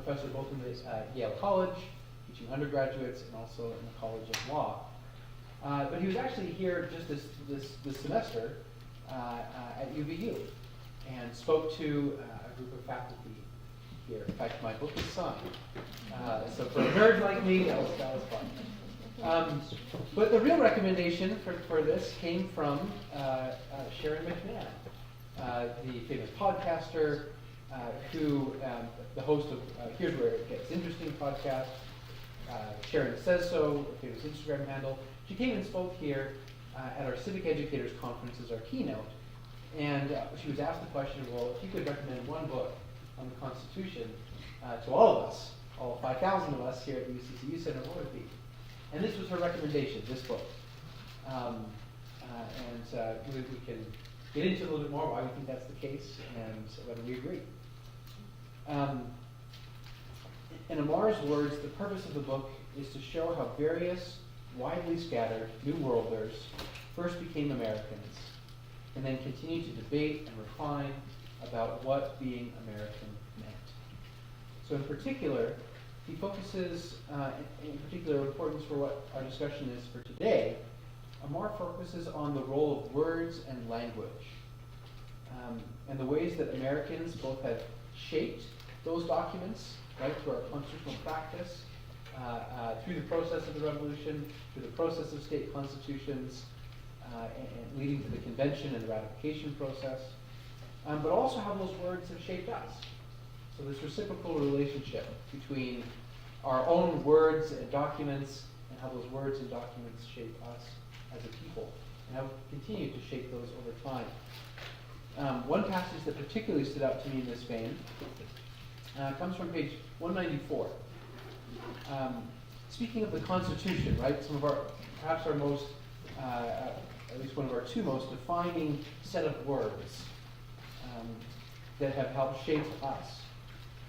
professor both in the Yale College, teaching undergraduates, and also in the College of Law. But he was actually here just this semester at UVU and spoke to a group of faculty here. In fact, my book is signed. So for a nerd like me, that was fun. But the real recommendation for this came from Sharon McMahon, the famous podcaster, who the host of Here's Where It Gets Interesting podcast. Sharon Says So, a famous Instagram handle. She came and spoke here at our Civic Educators Conference as our keynote. And she was asked the question, well, if you could recommend one book on the Constitution to all of us, all 5,000 of us here at the UCCU Center, what would it be? And this was her recommendation, this book. We can get into a little bit more why we think that's the case and whether we agree. In Amar's words, the purpose of the book is to show how various, widely scattered New Worlders first became Americans and then continue to debate and refine about what being American meant. So in particular, he focuses, in particular importance for what our discussion is for today, Amar focuses on the role of words and language, and the ways that Americans both have shaped those documents, right, through our constitutional practice, through the process of the revolution, through the process of state constitutions, and leading to the convention and the ratification process, but also how those words have shaped us. So this reciprocal relationship between our own words and documents and how those words and documents shape us as a people, and how we continue to shape those over time. One passage that particularly stood out to me in this vein comes from page 194. Speaking of the Constitution, right, some of our, perhaps our most, at least one of our two most defining set of words that have helped shape us.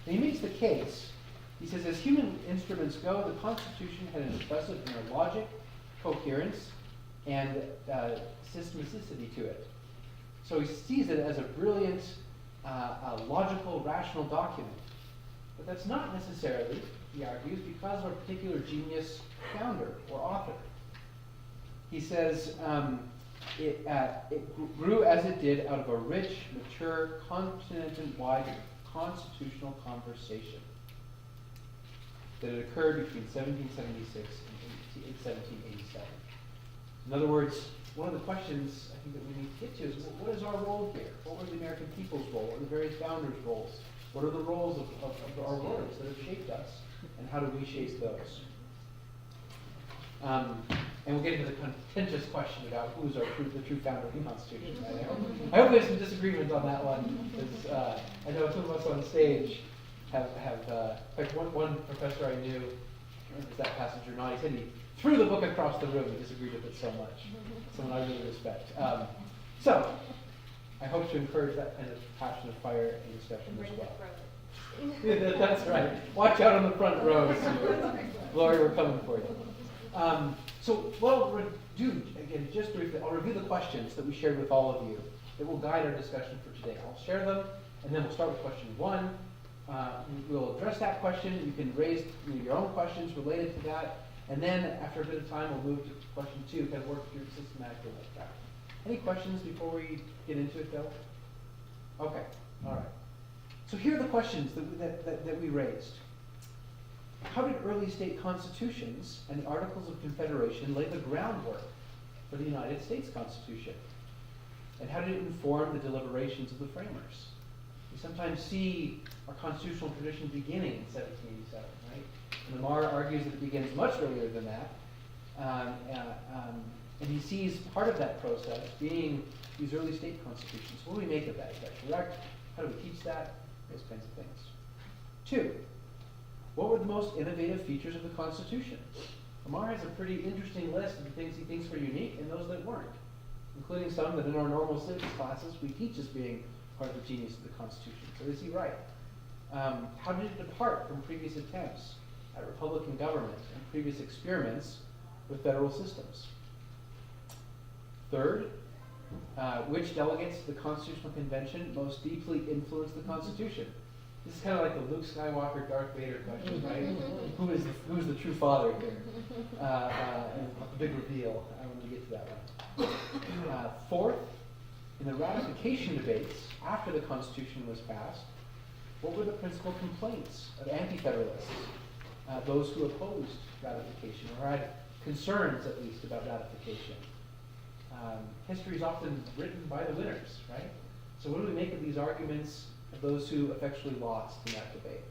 And he makes the case, he says, as human instruments go, the Constitution had an impressive inner logic, coherence, and systematicity to it. So he sees it as a brilliant, logical, rational document. But that's not necessarily, he argues, because of a particular genius founder or author. He says it grew as it did out of a rich, mature, continent-wide constitutional conversation that had occurred between 1776 and 1787. In other words, one of the questions I think that we need to get to is, what is our role here? What was the American people's role? What are the various founders' roles? What are the roles of our words that have shaped us? And how do we shape those? And we'll get into the contentious question about who's the true founder of the Constitution. Right? I hope there's some disagreement on that one, because I know some of us on stage have in fact, one professor I knew, I don't know if it's that passage or not, he said he threw the book across the room. He disagreed with it so much. Someone I really respect. So, I hope to encourage that kind of passion of fire and discussion as well. That's right. Watch out on the front rows. Glory, we're coming for you. So what I'll do, again, just briefly, I'll review the questions that we shared with all of you that will guide our discussion for today. I'll share them, and then we'll start with question 1. We'll address that question. You can raise your own questions related to that. And then, after a bit of time, we'll move to question 2, kind of work through systematically like that. Any questions before we get into it, Bill? Okay, all right. So here are the questions that we raised. How did early state constitutions and the Articles of Confederation lay the groundwork for the United States Constitution? And how did it inform the deliberations of the framers? We sometimes see our constitutional tradition beginning in 1787, right? And Amar argues that it begins much earlier than that. And he sees part of that process being these early state constitutions. What do we make of that? Is that correct? How do we teach that? Those kinds of things. 2, what were the most innovative features of the Constitution? Amar has a pretty interesting list of the things he thinks were unique and those that weren't, including some that in our normal civics classes we teach as being part of the genius of the Constitution. So is he right? How did it depart from previous attempts at Republican government and previous experiments with federal systems? 3rd, which delegates to the Constitutional Convention most deeply influenced the Constitution? This is kind of like the Luke Skywalker, Darth Vader question, right? Who is the true father here? And the big reveal. I want to get to that one. Fourth, in the ratification debates after the Constitution was passed, what were the principal complaints of anti-federalists, those who opposed ratification or had concerns, at least, about ratification? History is often written by the winners, right? So what do we make of these arguments of those who effectually lost in that debate?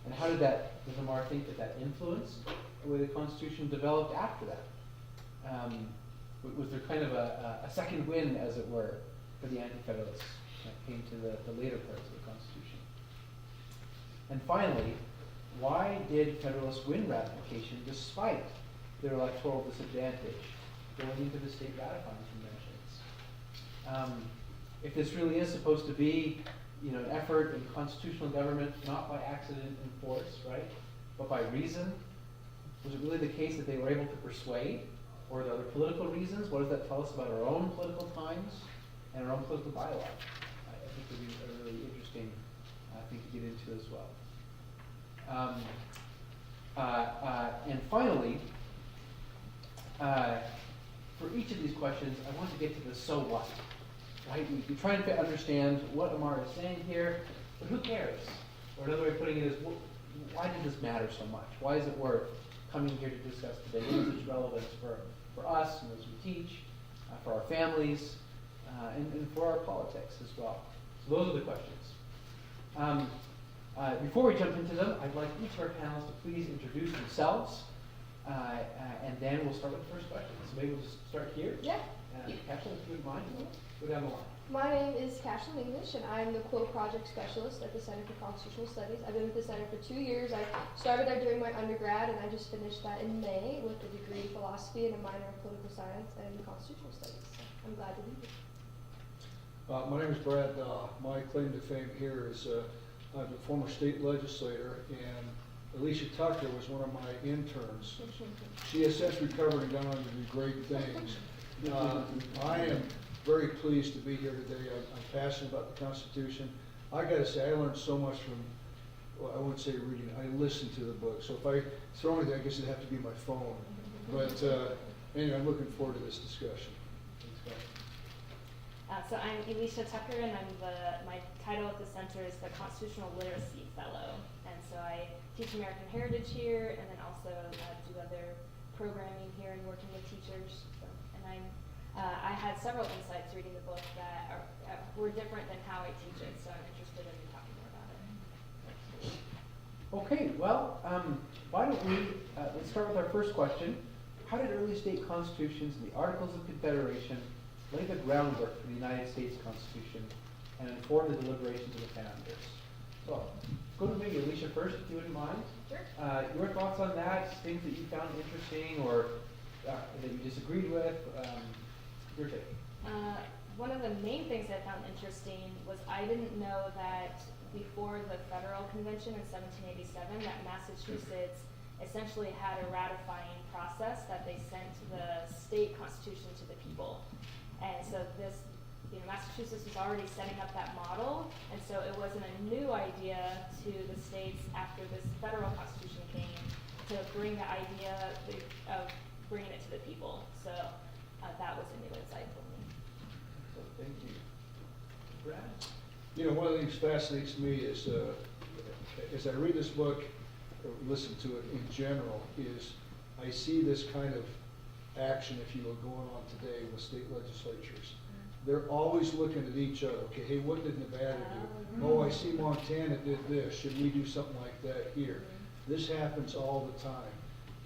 And how does Amar think that influenced the way the Constitution developed after that? Was there kind of a second win, as it were, for the anti-federalists when it came to the later parts of the Constitution? And finally, why did Federalists win ratification despite their electoral disadvantage going into the state ratifying conventions? If this really is supposed to be, an effort in constitutional government, not by accident and force, right, but by reason, was it really the case that they were able to persuade? Or are there other political reasons? What does that tell us about our own political times and our own political dialogue? I think would be a really interesting thing to get into as well. And finally, for each of these questions, I want to get to the so what. Right? We're trying to understand what Amar is saying here, but who cares? Or another way of putting it is, why did this matter so much? Why is it worth coming here to discuss today? What is its relevance for us and those we teach, for our families, and for our politics as well? So those are the questions. Before we jump into them, I'd like each of our panelists to please introduce themselves, and then we'll start with the first question. So maybe we'll just start here. Yeah. Cashlin, if you wouldn't mind, go down the line. My name is Cashlin English, and I'm the Quill Project Specialist at the Center for Constitutional Studies. I've been with the Center for 2 years. I started there during my undergrad, and I just finished that in May with a degree in philosophy and a minor in political science and constitutional studies. So I'm glad to be here. My name is Brad. My claim to fame here is I'm a former state legislator, and Alicia Tucker was one of my interns. She has since recovered and gone on to do great things. I am very pleased to be here today. I'm passionate about the Constitution. I got to say, I learned so much from, well, I wouldn't say reading, I listened to the book. So if I throw anything, I guess it'd have to be my phone. But anyway, I'm looking forward to this discussion. So I'm Alicia Tucker, and my title at the center is the Constitutional Literacy Fellow. And so I teach American Heritage here, and then also do other programming here and working with teachers. So, and I had several insights reading the book that were different than how I teach it, so I'm interested in talking more about it. Okay, well, why don't we, let's start with our first question. How did early state constitutions and the Articles of Confederation lay the groundwork for the United States Constitution and inform the deliberations of the founders? So, go to maybe Alicia first, if you wouldn't mind. Sure. Your thoughts on that, things that you found interesting or that you disagreed with, your take. One of the main things I found interesting was I didn't know that before the Federal Convention in 1787 that Massachusetts essentially had a ratifying process that they sent the state constitution to the people. And so this, Massachusetts was already setting up that model, and so it wasn't a new idea to the states after this federal constitution came to bring the idea of bringing it to the people. So that was a new insight for me. So thank you. Brad? One of the things that fascinates me is, as I read this book, or listen to it in general, is I see this kind of action, if you will, going on today with state legislatures. They're always looking at each other. Okay, hey, what did Nevada do? Oh, I see Montana did this. Should we do something like that here? This happens all the time.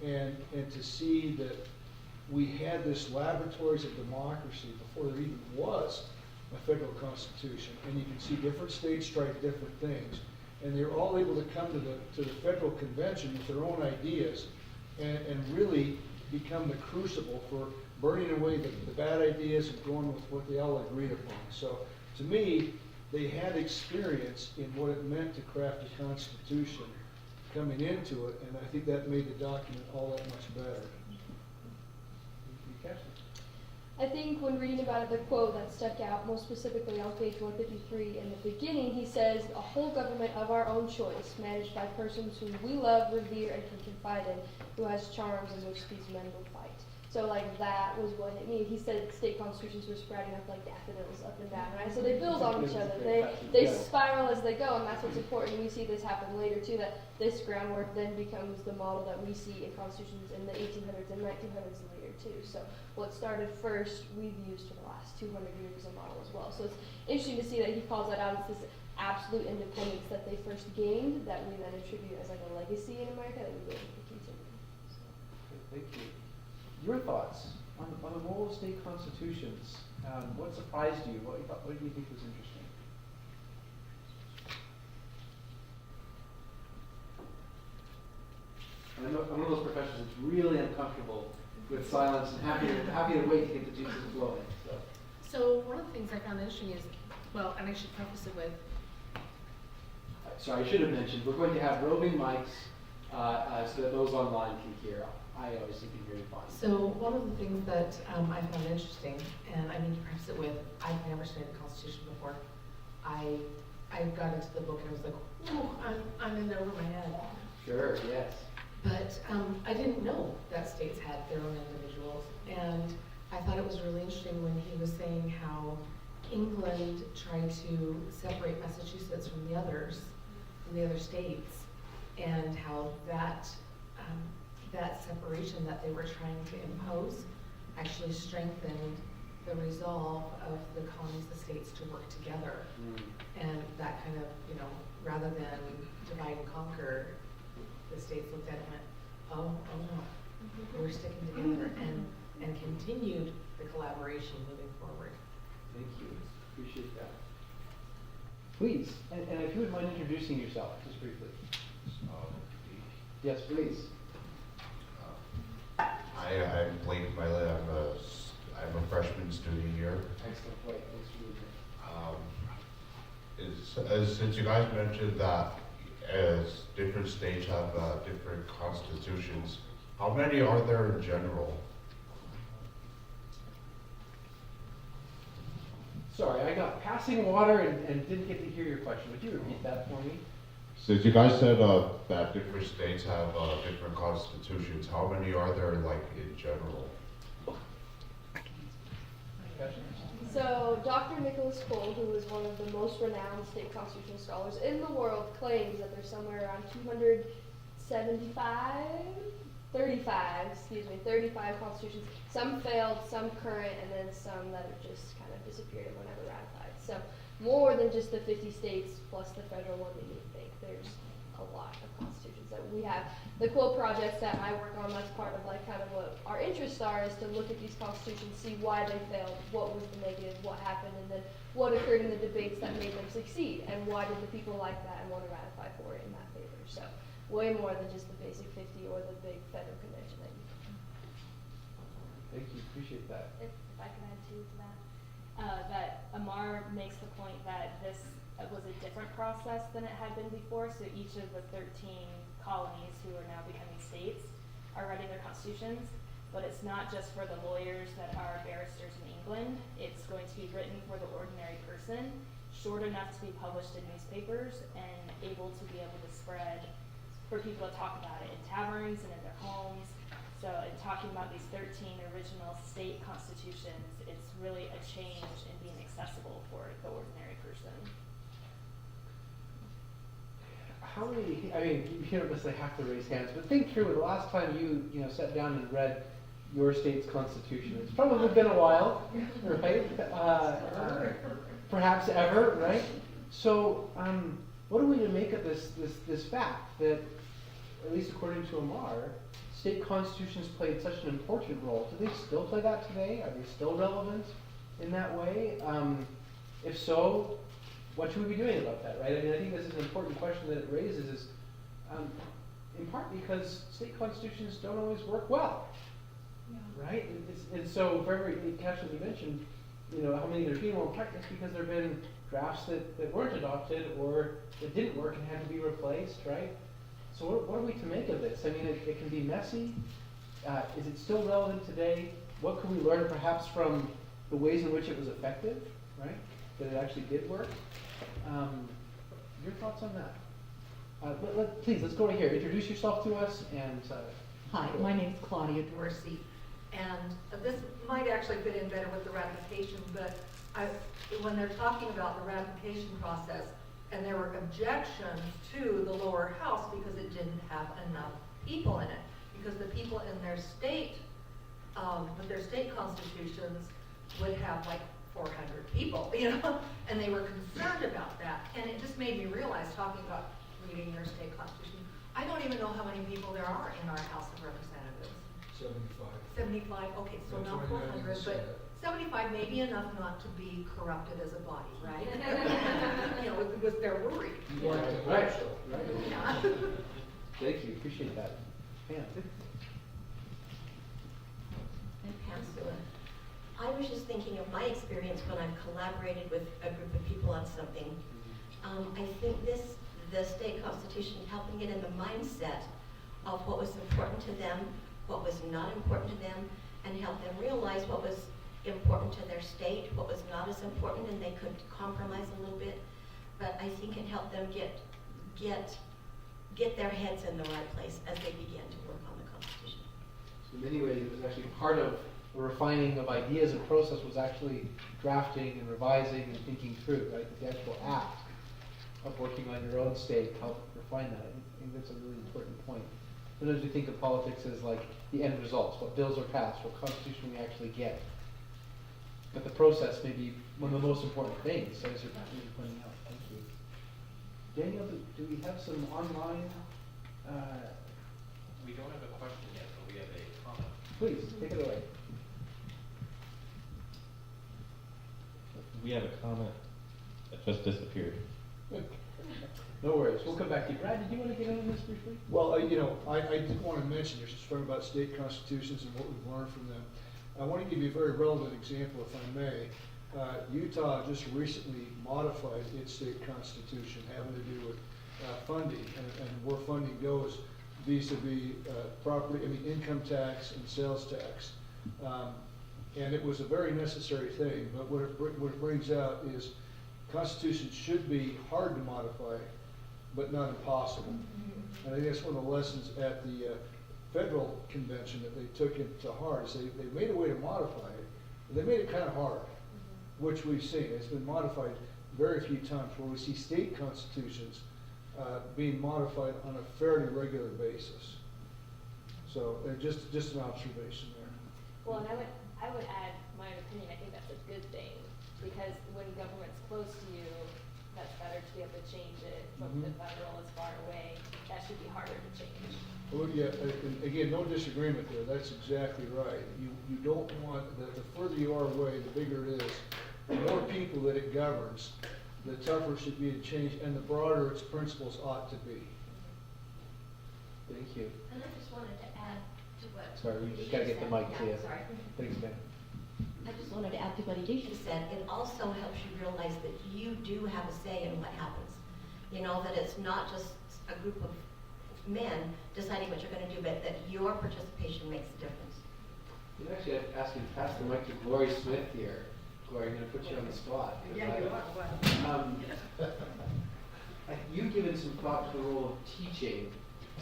And to see that we had this laboratories of democracy before there even was a federal constitution, and you can see different states try different things, and they're all able to come to the federal convention with their own ideas and really become the crucible for burning away the bad ideas and going with what they all agreed upon. So to me, they had experience in what it meant to craft a constitution coming into it, and I think that made the document all that much better. I think when reading about it, the quote that stuck out most specifically on page 153 in the beginning, he says, "A whole government of our own choice, managed by persons whom we love, revere, and can confide in, who has charms in which these men will fight." So like that was what it means. He said state constitutions were sprouting up like daffodils up and down, right? So they build on each other. They spiral as they go, and that's what's important. We see this happen later too, that this groundwork then becomes the model that we see in constitutions in the 1800s and 1900s and later too. So what started first, we've used for the last 200 years as a model as well. So it's interesting to see that he calls that out as this absolute independence that they first gained, that we then attribute as like a legacy in America that we be able to continue. So. Thank you. Your thoughts on the role of state constitutions? What surprised you? What do you think was interesting? I'm one of those professionals that's really uncomfortable with silence and happy to wait to get the juices flowing. So one of the things I found interesting is, well, and I should preface it with, Sorry, I should have mentioned, we're going to have roving mics so that those online can hear. I obviously can hear you fine. so one of the things that I found interesting, and I need to preface it with, I've never studied the Constitution before. I got into the book and I was like, ooh, I'm in over my head. Sure, yes. But I didn't know that states had their own individuals, and I thought it was really interesting when he was saying how England tried to separate Massachusetts from the others, from the other states, and how that that separation that they were trying to impose actually strengthened the resolve of the colonies, the states, to work together. And that kind of, rather than divide and conquer, the states looked at it and went, oh no, we're sticking together, and continued the collaboration moving forward. Thank you. Appreciate that. Please, and if you would mind introducing yourself, just briefly. Yes, please. I'm Blake Miley. I'm a freshman student here. Excellent. Wait, Since you guys mentioned that as different states have different constitutions, how many are there in general? Sorry, I got passing water and didn't get to hear your question. Would you repeat that for me? Since you guys said that different states have different constitutions, how many are there like in general? So Dr. Nicholas Cole, who is one of the most renowned state constitutional scholars in the world, claims that there's somewhere around 35 constitutions. Some failed, some current, and then some that have just kind of disappeared and were never ratified. So more than just the 50 states plus the federal one that you think. There's a lot of constitutions that we have. The quote projects that I work on, that's part of like kind of what our interests are, is to look at these constitutions, see why they failed, what was the negative, what happened, and then what occurred in the debates that made them succeed, and why did the people like that and want to ratify for it in that favor. So way more than just the basic 50 or the big federal convention that you Thank you. Appreciate that. If I can add to that, that Amar makes the point that this was a different process than it had been before. So each of the 13 colonies who are now becoming states are writing their constitutions, but it's not just for the lawyers that are barristers in England. It's going to be written for the ordinary person, short enough to be published in newspapers and able to be able to spread for people to talk about it in taverns and in their homes. So in talking about these 13 original state constitutions, it's really a change in being accessible for the ordinary person. How many, I mean, you don't necessarily have to raise hands, but think through the last time you sat down and read your state's constitution. It's probably been a while, right? Perhaps ever, right? So what are we to make of this fact that, at least according to Amar, state constitutions played such an important role? Do they still play that today? Are they still relevant in that way? If so, what should we be doing about that, right? I mean, I think this is an important question that it raises, is in part because state constitutions don't always work well, right? And so for every catch that you mentioned, how many there's been, well, in practice, because there have been drafts that weren't adopted or that didn't work and had to be replaced, right? So what are we to make of this? I mean, it can be messy. Is it still relevant today? what could we learn perhaps from the ways in which it was effective, right? That it actually did work. Your thoughts on that? Please, let's go right here. Introduce yourself to us and. Hi, my name is Claudia Dorsey, and this might actually fit in better with the ratification, but when they're talking about the ratification process, and there were objections to the lower house because it didn't have enough people in it, because the people in their state, with their state constitutions, would have like 400 people, you know, and they were concerned about that, and it just made me realize, talking about reading their state constitution, I don't even know how many people there are in our House of Representatives. 75, okay, so not 400, but 75 may be enough not to be corrupted as a body, right? You know, with their worry. Right. Yeah. Thank you, appreciate that. Pam. I'm Pam Stewart. I was just thinking of my experience when I've collaborated with a group of people on something. I think the state constitution helping get in the mindset of what was important to them, what was not important to them, and help them realize what was important to their state, what was not as important, and they could compromise a little bit. But I think it helped them get their heads in the right place as they began to work on the Constitution. So in many ways, it was actually part of the refining of ideas and process was actually drafting and revising and thinking through, right? The actual act of working on your own state helped refine that. I think that's a really important point. Sometimes we think of politics as like the end results, what bills are passed, what constitution we actually get. But the process may be one of the most important things, so as you're pointing out. Thank you. Daniel, do we have some online? We don't have a question yet, but we have a comment. Please, take it away. We have a comment that just disappeared. No worries, we'll come back to you. Brad, did you want to get into this briefly? Well, I did want to mention, you're talking about state constitutions and what we've learned from them. I want to give you a very relevant example, if I may. Utah just recently modified its state constitution having to do with funding and where funding goes vis-a-vis income tax and sales tax. And it was a very necessary thing, but what it brings out is constitutions should be hard to modify, but not impossible. And I think that's one of the lessons at the federal convention that they took it to heart. Is they made a way to modify it, but they made it kind of hard, which we've seen. It's been modified very few times, where we see state constitutions being modified on a fairly regular basis. So just an observation there. Well, and I would add my own opinion. I think that's a good thing, because when government's close to you, that's better to be able to change it. But if the federal is far away, that should be harder to change. Well, yeah, and again, no disagreement there. That's exactly right. You don't want that. The further you are away, the bigger it is. The more people that it governs, the tougher it should be to change, and the broader its principles ought to be. Thank you. And I just wanted to add to what. Sorry, we just got to get the mic to you. Sorry. Thanks, Ben. I just wanted to add to what Edisha said. It also helps you realize that you do have a say in what happens. You know, that it's not just a group of men deciding what you're going to do, but that your participation makes a difference. You actually have to ask you to pass the mic to Glory Smith here. Glory, I'm going to put you on the spot. Yeah, you are. You've given some thought to the role of teaching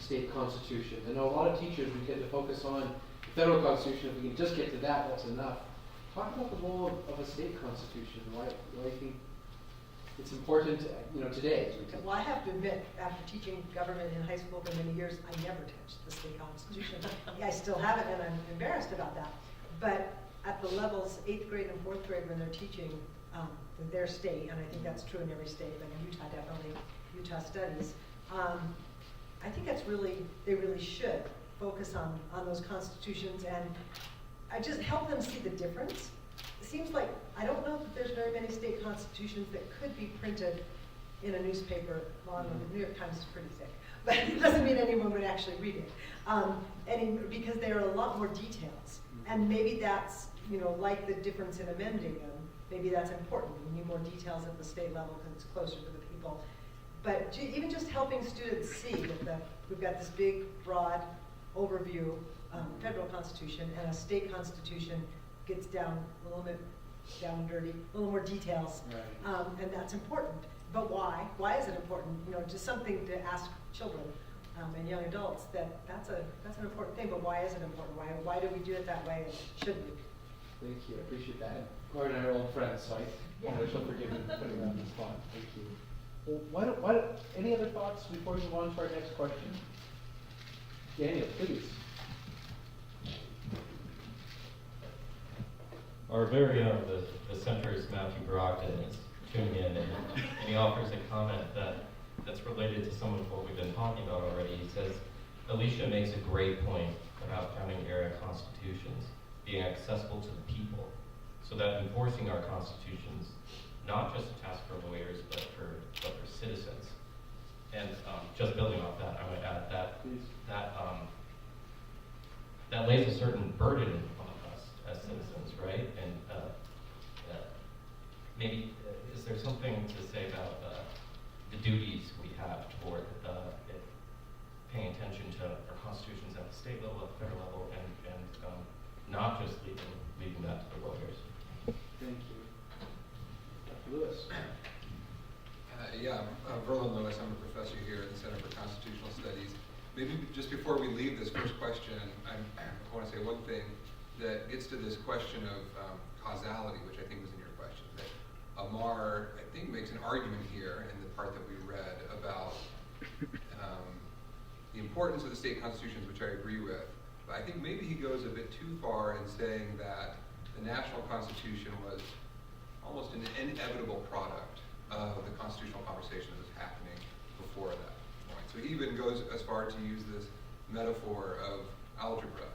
state constitutions. I know a lot of teachers, we tend to focus on the federal constitution. If we can just get to that, that's enough. Talk about the role of a state constitution. Why you think it's important, today. Well, I have to admit, after teaching government in high school for many years, I never touched the state constitution. I still have it, and I'm embarrassed about that. But at the levels, 8th grade and 4th grade, when they're teaching their state, and I think that's true in every state, like in Utah, definitely, Utah studies, I think they really should focus on those constitutions, and I just help them see the difference. It seems like, I don't know that there's very many state constitutions that could be printed in a newspaper. Well, the New York Times is pretty thick, but it doesn't mean anyone would actually read it. Because there are a lot more details. And maybe that's, like the difference in amending them, maybe that's important. We need more details at the state level because it's closer to the people. But even just helping students see that we've got this big, broad overview, federal constitution, and a state constitution gets down a little bit down dirty, a little more details. Right. And that's important. But why? Why is it important? You know, just something to ask children and young adults that's an important thing. But why is it important? Why do we do it that way? And should we? Thank you, I appreciate that. And Gloria and I are old friends, so I know she'll forgive me for putting her on the spot. Thank you. Well, any other thoughts before we move on to our next question? Daniel, please. Our very own, the center's Matthew Brockton is tuning in, and he offers a comment that's related to some of what we've been talking about already. He says, Alicia makes a great point about founding era constitutions being accessible to the people, so that enforcing our constitutions, not just a task for lawyers, but for citizens. And just building off that, I would add that that lays a certain burden on us as citizens, right? And maybe is there something to say about the duties we have toward paying attention to our constitutions at the state level, at the federal level, and not just leaving that to the lawyers? Thank you. Dr. Lewis. Verlin Lewis, I'm a professor here at the Center for Constitutional Studies. Maybe just before we leave this first question, I want to say one thing that gets to this question of causality, which I think was in your question. That Amar, I think, makes an argument here in the part that we read about the importance of the state constitutions, which I agree with. But I think maybe he goes a bit too far in saying that the national constitution was almost an inevitable product of the constitutional conversation that was happening before that point. So he even goes as far to use this metaphor of algebra,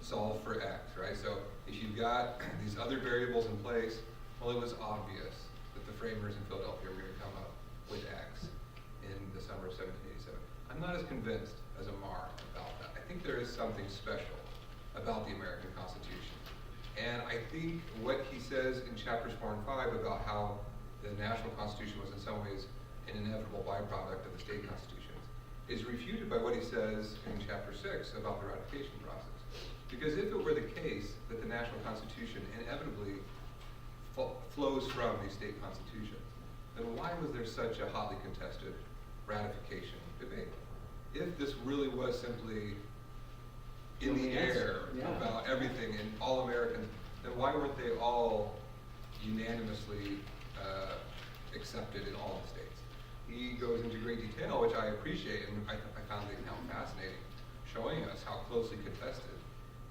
solve for x, right? So if you've got these other variables in place, well, it was obvious that the framers in Philadelphia were going to come up with x in the summer of 1787. I'm not as convinced as Amar about that. I think there is something special about the American Constitution. And I think what he says in chapters 4 and 5 about how the national constitution was in some ways an inevitable byproduct of the state constitutions is refuted by what he says in chapter 6 about the ratification process. Because if it were the case that the national constitution inevitably flows from these state constitutions, then why was there such a hotly contested ratification debate? If this really was simply in the air about everything and all Americans, then why weren't they all unanimously accepted in all the states? He goes into great detail, which I appreciate, and I found the account fascinating, showing us how closely contested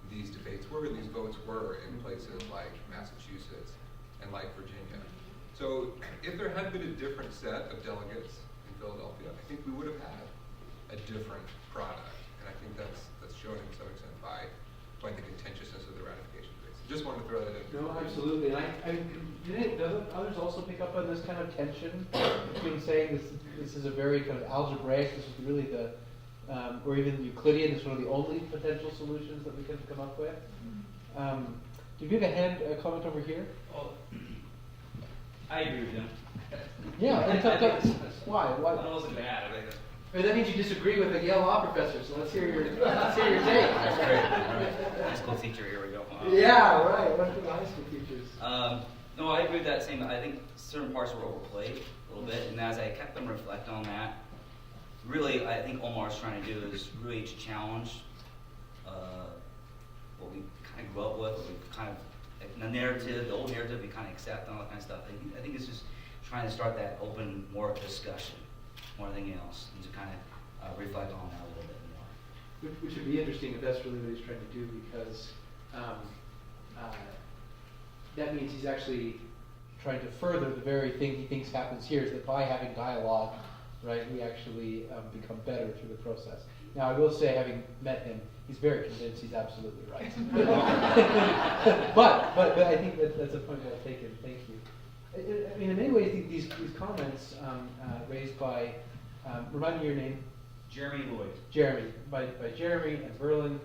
these debates were and these votes were in places like Massachusetts and like Virginia. So if there had been a different set of delegates in Philadelphia, I think we would have had a different product. And I think that's shown to some extent by the contentiousness of the ratification debates. Just wanted to throw that in. No, absolutely. And doesn't others also pick up on this kind of tension between saying this is a very kind of algebraic, this is really the, or even Euclidean is one of the only potential solutions that we can come up with? Did you have a comment over here? Well, I agree with him. Yeah, and tell us why. Well, it wasn't bad. I think Or that means you disagree with a Yale law professor, so let's hear your take. that's great. High school teacher, here we go. Yeah, right. One for the high school teachers. No, I agree with that same. I think certain parts were overplayed a little bit, and as I kept them reflect on that, really, I think Omar's trying to do is really to challenge what we kind of grew up with, what we kind of, like the narrative, the old narrative we kind of accept and all that kind of stuff. I think it's just trying to start that open, more discussion, more than anything else, and to kind of reflect on that a little bit more. Which would be interesting if that's really what he's trying to do, because that means he's actually trying to further the very thing he thinks happens here, is that by having dialogue, right, we actually become better through the process. Now, I will say, having met him, he's very convinced he's absolutely right. but I think that's a point well taken. Thank you. I mean, in many ways, these comments raised by, remind me your name? Jeremy Lloyd. Jeremy, by Jeremy and Verlin,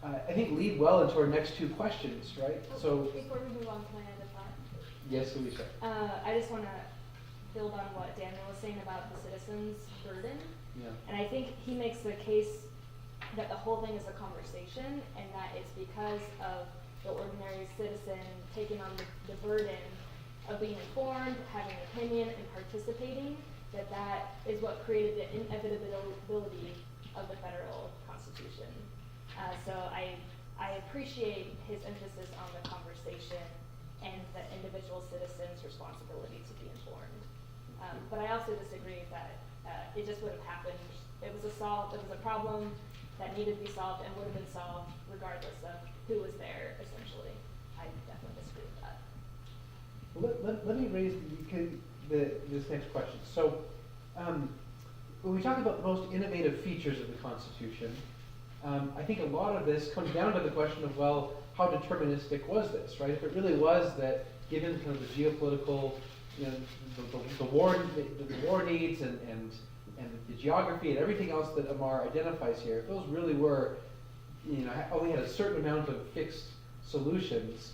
I think lead well into our next two questions, right? So Before we move on, can I add a thought? yes, Alicia. I just want to build on what Daniel was saying about the citizens' burden. Yeah. And I think he makes the case that the whole thing is a conversation, and that it's because of the ordinary citizen taking on the burden of being informed, having an opinion, and participating, that is what created the inevitability of the federal Constitution. So I appreciate his emphasis on the conversation and the individual citizen's responsibility to be informed. But I also disagree that it just would have happened. It was a problem that needed to be solved and would have been solved regardless of who was there, essentially. I definitely disagree with that. Well, let me raise this next question. So, when we talk about the most innovative features of the Constitution, I think a lot of this comes down to the question of, well, how deterministic was this, right? If it really was that, given kind of the geopolitical, you know, the war needs and the geography and everything else that Amar identifies here, if those really were, you know, only had a certain amount of fixed solutions,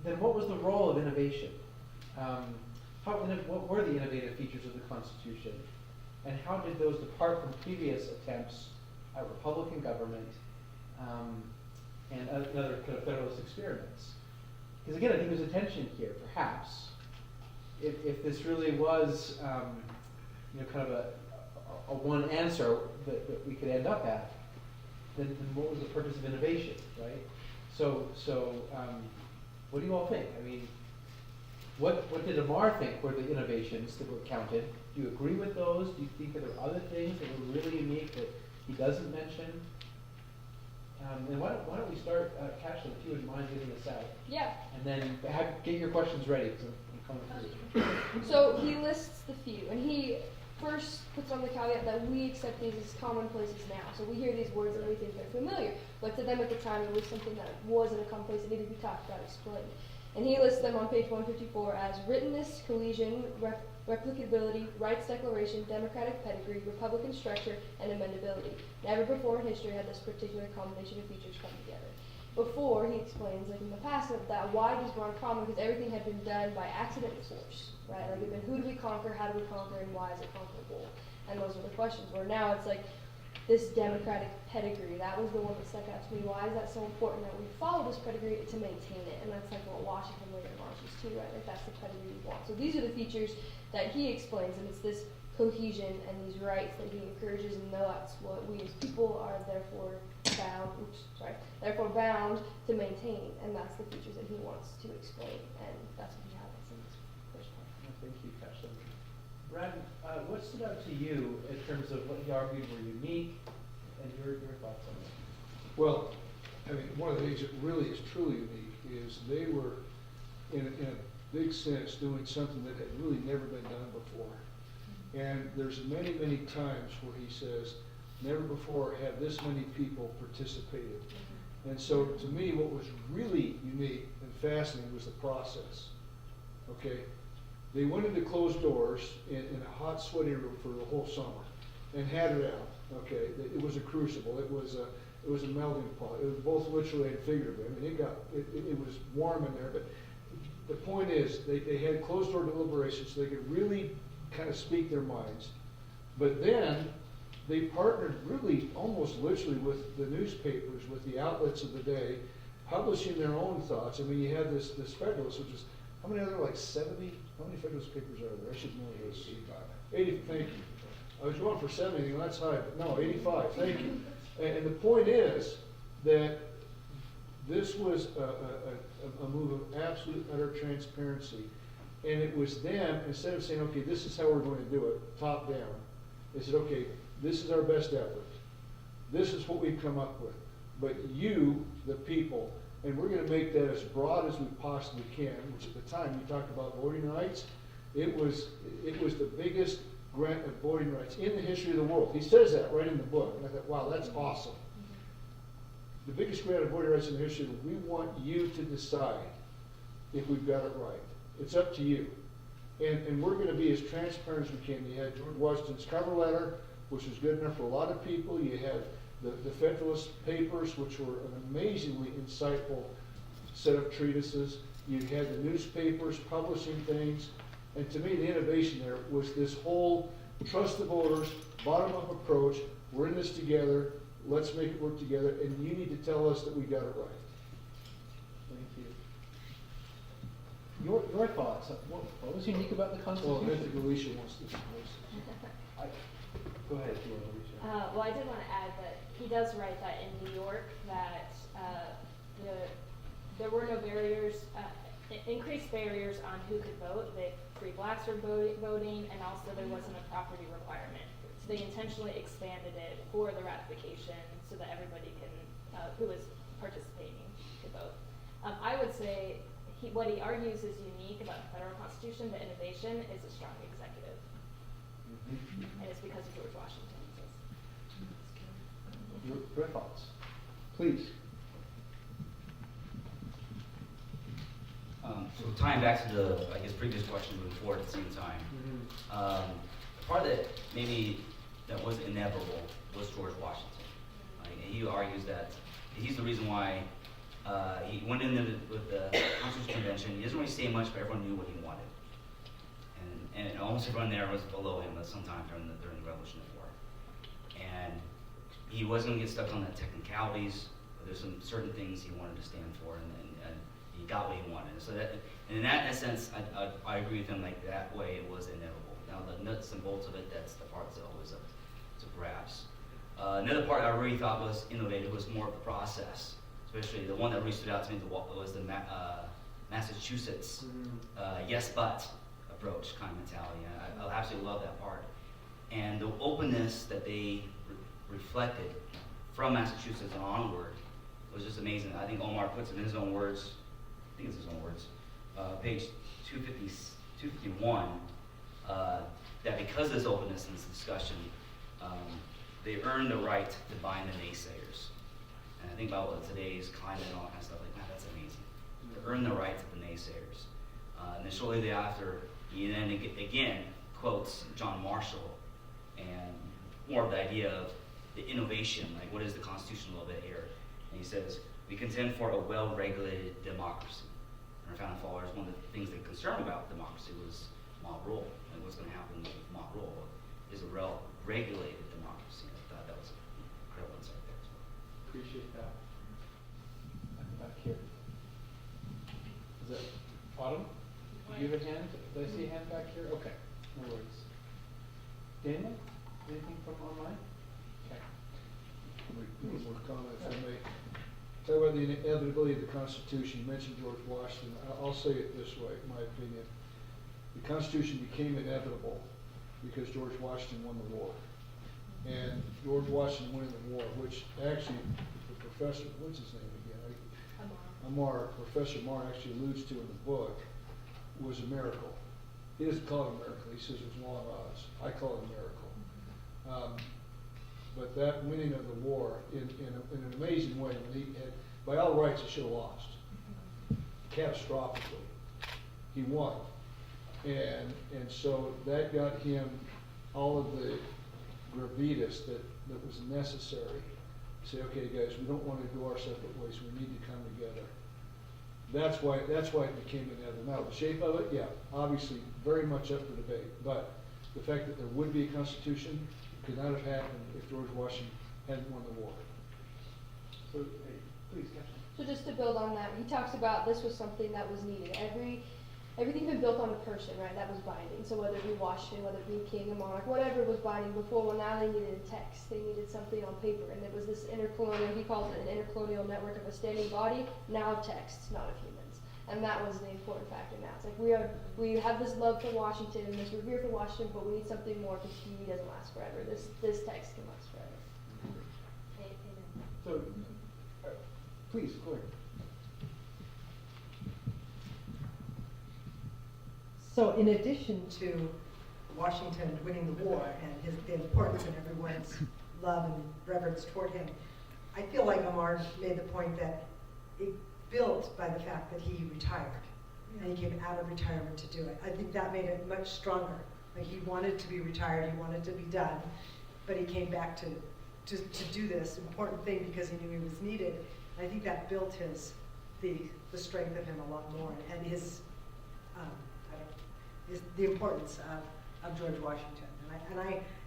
then what was the role of innovation? What were the innovative features of the Constitution? And how did those depart from previous attempts at Republican government and other kind of Federalist experiments? Because again, I think there's a tension here, perhaps. If this really was, you know, kind of a one answer that we could end up at, then what was the purpose of innovation, right? So what do you all think? I mean, what did Amar think were the innovations that were counted? Do you agree with those? Do you think that there are other things that were really unique that he doesn't mention? And why don't we start, Cashley, if you wouldn't mind getting this out. Yeah. And then get your questions ready, because I'm coming through. So he lists the few, and he first puts on the caveat that we accept these as commonplaces now. So we hear these words and we think they're familiar, but to them at the time it was something that wasn't a commonplace that needed to be talked about, explained. And he lists them on page 154 as writtenness, cohesion, replicability, rights declaration, democratic pedigree, republican structure, and amendability. Never before in history had this particular combination of features come together. Before, he explains, like in the past, that why these were uncommon because everything had been done by accident and force, right? Like, then who do we conquer, how do we conquer, and why is it conquerable? And those are the questions. Where now it's like this democratic pedigree. That was the one that stuck out to me. Why is that so important that we follow this pedigree to maintain it? And that's like what Washington later marches too, right? Like that's the pedigree we want. So these are the features that he explains, and it's this cohesion and these rights that he encourages, and that's what we as people are therefore bound to maintain, and that's the features that he wants to explain, and that's what he highlights in this first part. Thank you, Cashley. Brad, what stood out to you in terms of what he argued were unique, and your thoughts on that? Well, I mean, one of the things that really is truly unique is they were, in a big sense, doing something that had really never been done before. And there's many, many times where he says, never before have this many people participated. And so to me, what was really unique and fascinating was the process. Okay? They went into closed doors in a hot, sweaty room for the whole summer and had it out. Okay? It was a crucible. It was a melting pot. It was both literally and figuratively. I mean, it was warm in there. But the point is, they had closed door deliberations so they could really kind of speak their minds. But then they partnered really almost literally with the newspapers, with the outlets of the day, publishing their own thoughts. I mean, you had this Federalist, which is, how many are there, like 70? How many Federalist papers are there? I should know this. 80, thank you. I was going for 70, and that's high, but no, 85, thank you. And the point is that this was a move of absolute utter transparency. And it was them, instead of saying, okay, this is how we're going to do it, top down, they said, okay, this is our best effort. This is what we've come up with. But you, the people, and we're going to make that as broad as we possibly can, which at the time you talked about voting rights, it was the biggest grant of voting rights in the history of the world. He says that right in the book. And I thought, wow, that's awesome. The biggest grant of voting rights in the history of the world. We want you to decide if we've got it right. It's up to you. And we're going to be as transparent as we can. You had George Washington's cover letter, which was good enough for a lot of people. You had the Federalist Papers, which were an amazingly insightful set of treatises. You had the newspapers publishing things. And to me, the innovation there was this whole trust the voters, bottom-up approach. We're in this together. let's make it work together, and you need to tell us that we got it right. Thank you. Your thoughts, what was unique about the Well, I Constitution? think Alicia wants to voice Go ahead, if you want, Alicia. Well, I did want to add that he does write that in New York, that there were no barriers, increased barriers on who could vote, that free blacks were voting, and also there wasn't a property requirement. So they intentionally expanded it for the ratification so that everybody can, who was participating could vote. I would say what he argues is unique about the federal constitution, the innovation, is a strong executive. And it's because of George Washington. Your thoughts, please. So tying back to the, I guess, previous question moving forward at the same time, the part that maybe that was inevitable was George Washington. And he argues that he's the reason why he went in with the Constitutional Convention. He doesn't really say much, but everyone knew what he wanted. And almost everyone there was below him sometime during the Revolutionary War. And he wasn't going to get stuck on the technicalities, but there's some certain things he wanted to stand for, and he got what he wanted. So that, and in that sense, I agree with him. Like that way, it was inevitable. Now the nuts and bolts of it, that's the part that's always up to grasp. Another part I really thought was innovative was more of the process, especially the one that really stood out to me was the Massachusetts yes but approach kind of mentality. I absolutely love that part, and the openness that they reflected from Massachusetts and onward was just amazing. I think Omar puts it in his own words. I think it's his own words. Page 251. That because of this openness and this discussion, they earned the right to bind the naysayers. And I think about what today's climate and all that kind of stuff like that. That's amazing. To earn the right to the naysayers. And then shortly thereafter, he then again quotes John Marshall and more of the idea of the innovation, like what is the Constitution a little bit here. And he says, we contend for a well-regulated democracy. And our founding fathers, one of the things they're concerned about democracy was mob rule. And what's going to happen with mob rule is a regulated democracy. I thought that was an incredible insight there as well. Appreciate that. Back here. Is it Autumn? Do you have a hand? Did I see a hand back here? Okay, no worries. Daniel, anything from online? Okay. One more comment, if I may. Talk about the inevitability of the Constitution. You mentioned George Washington. I'll say it this way, in my opinion. The Constitution became inevitable because George Washington won the war. And George Washington winning the war, which actually the professor, what's his name again? Amar, Professor Amar actually alludes to in the book, was a miracle. He doesn't call it a miracle. He says it was long odds. I call it a miracle. But that winning of the war in an amazing way, when he had, by all rights, he should have lost. Catastrophically. He won. And so that got him all of the gravitas that was necessary to say, okay, guys, we don't want to go our separate ways. We need to come together. That's why it became inevitable. Now, the shape of it, yeah, obviously very much up for debate. But the fact that there would be a constitution could not have happened if George Washington hadn't won the war. So, hey, please, Captain. So just to build on that, he talks about this was something that was needed. Everything's been built on a person, right? That was binding. So whether it be Washington, whether it be king or monarch, whatever was binding before, well now they needed a text. They needed something on paper. And it was this intercolonial, he calls it an intercolonial network of a standing body, now of texts, not of humans. And that was the important factor now. It's like we have this love for Washington and this revere for Washington, but we need something more because he doesn't last forever. This text can last forever. So, please, go ahead. So in addition to Washington winning the war and the importance of everyone's love and reverence toward him, I feel like Amar made the point that it built by the fact that he retired and he came out of retirement to do it. I think that made it much stronger. Like he wanted to be retired, he wanted to be done, but he came back to do this important thing because he knew he was needed. And I think that built the strength of him a lot more and the importance of George Washington.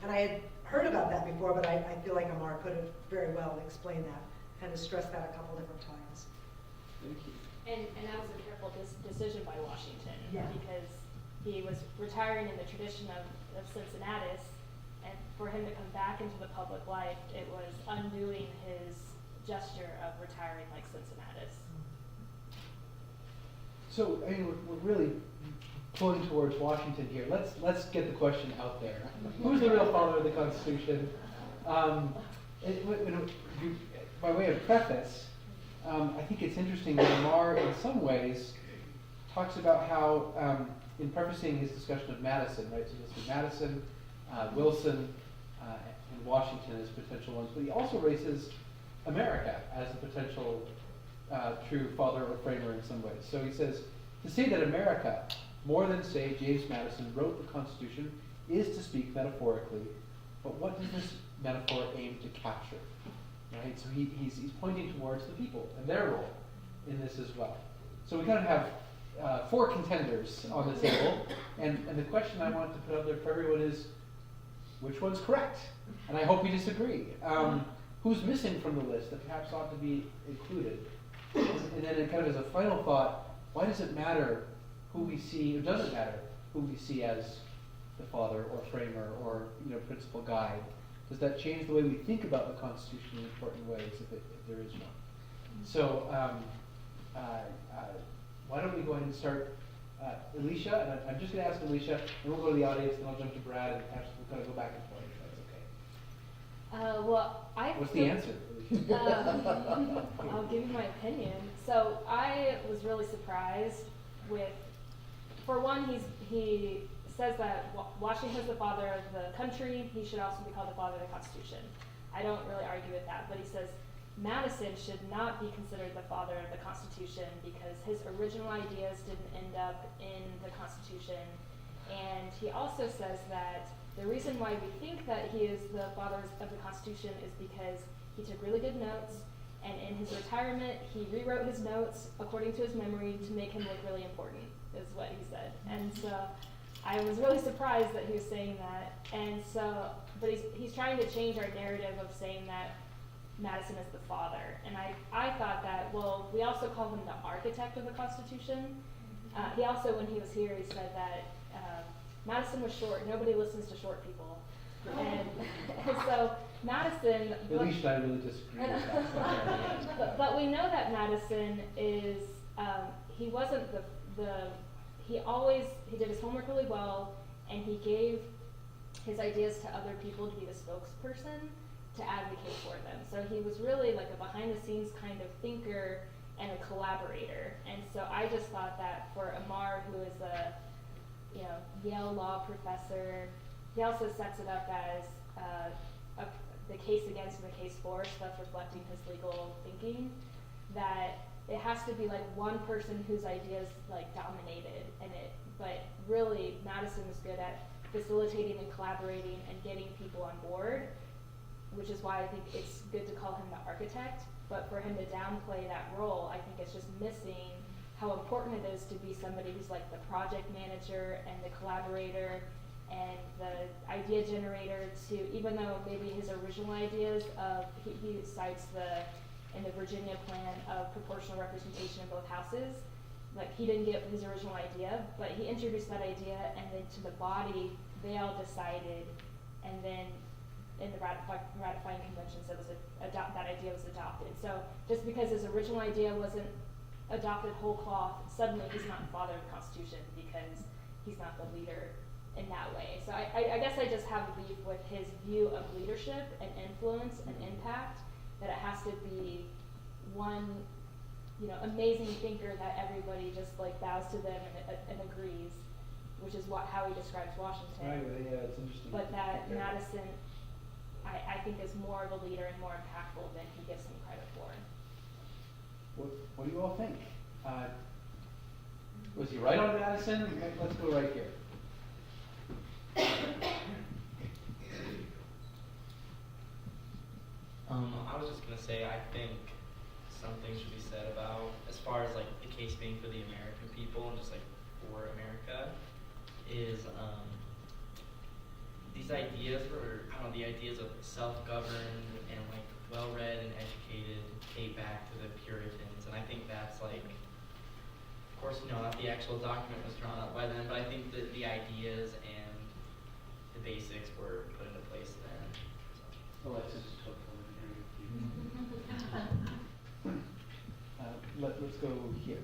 And I had heard about that before, but I feel like Amar put it very well and explained that, kind of stressed that a couple different times. Thank you. And that was a careful decision by Washington. Yeah. Because he was retiring in the tradition of Cincinnatus, and for him to come back into the public life, it was undoing his gesture of retiring like Cincinnatus. So, I mean, we're really pulling towards Washington here. Let's get the question out there. Who's the real father of the Constitution? By way of preface, I think it's interesting that Amar, in some ways, talks about how, in prefacing his discussion of Madison, right? So this is Madison, Wilson, and Washington as potential ones, but he also raises America as a potential true father or framer in some ways. So he says, to say that America, more than say James Madison, wrote the Constitution is to speak metaphorically, but what does this metaphor aim to capture? Right? So he's pointing towards the people and their role in this as well. So we kind of have 4 contenders on the table, and the question I want to put out there for everyone is, which one's correct? And I hope we disagree. Who's missing from the list that perhaps ought to be included? And then kind of as a final thought, why does it matter who we see, or does it matter who we see as the father or framer or principal guide? Does that change the way we think about the Constitution in important ways, if there is one? So why don't we go ahead and start, Alicia, and I'm just going to ask Alicia, and we'll go to the audience, then I'll jump to Brad, and perhaps we'll kind of go back and forth, if that's okay. Well, What's the answer? I'll give you my opinion. So I was really surprised with, for one, he says that Washington is the father of the country. He should also be called the father of the Constitution. I don't really argue with that, but he says Madison should not be considered the father of the Constitution because his original ideas didn't end up in the Constitution. And he also says that the reason why we think that he is the father of the Constitution is because he took really good notes, and in his retirement, he rewrote his notes according to his memory to make him look really important, is what he said. And so I was really surprised that he was saying that. And so, but he's trying to change our narrative of saying that Madison is the father. And I thought that, well, we also call him the architect of the Constitution. He also, when he was here, he said that Madison was short. Nobody listens to short people. And so Madison... Alicia and I really disagree with that. but we know that Madison is, he wasn't he did his homework really well, and he gave his ideas to other people to be the spokesperson to advocate for them. So he was really like a behind-the-scenes kind of thinker and a collaborator. And so I just thought that for Amar, who is a Yale law professor, he also sets it up as the case against and the case for, so that's reflecting his legal thinking, that it has to be like one person whose ideas like dominated, but really Madison was good at facilitating and collaborating and getting people on board, which is why I think it's good to call him the architect. But for him to downplay that role, I think it's just missing how important it is to be somebody who's like the project manager and the collaborator and the idea generator to, even though maybe his original ideas of, he cites in the Virginia plan of proportional representation in both houses, like he didn't get his original idea, but he introduced that idea, and then to the body, they all decided, and then in the ratifying convention, so that idea was adopted. So just because his original idea wasn't adopted whole cloth, suddenly he's not the father of the Constitution because he's not the leader in that way. So I guess I just have a beef with his view of leadership and influence and impact, that it has to be one, amazing thinker that everybody just like bows to them and agrees, which is how he describes Washington. Right, yeah, it's interesting. But that Madison, I think, is more of a leader and more impactful than he gives him credit for. What do you all think? Was he right on Madison? Let's go right here. I was just gonna say, I think something should be said about, as far as like the case being for the American people and just like for America, is these ideas were, I don't know, the ideas of self-governed and like well-read and educated date back to the Puritans, and I think that's like, of course, you know, not the actual document was drawn up by them, but I think that the ideas and the basics were put into place then. So. Alexis took let's go here.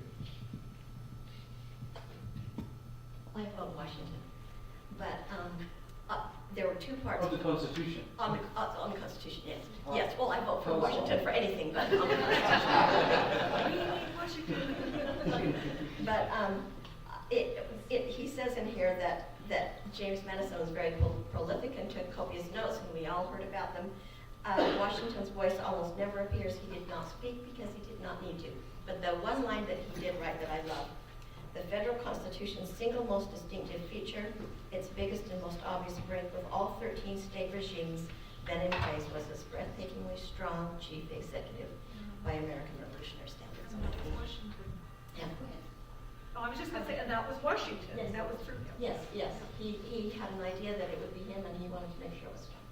I vote Washington, but there were two parts. Oh, the Constitution. On the Constitution, yes. Wow. Yes, well, I vote for Tell us Washington why. for anything, but on the Constitution. But he says in here that James Madison was very prolific and took copious notes, and we all heard about them. Washington's voice almost never appears. He did not speak because he did not need to. But the one line that he did write that I love: the federal Constitution's single most distinctive feature, its biggest and most obvious break with all 13 state regimes then in place, was this breathtakingly strong chief executive by American revolutionary standards. Washington. Yeah. Oh, I was just gonna say, and that was Washington. Yes. That was true. Yes, yes. He had an idea that it would be him, and he wanted to make sure it was strong.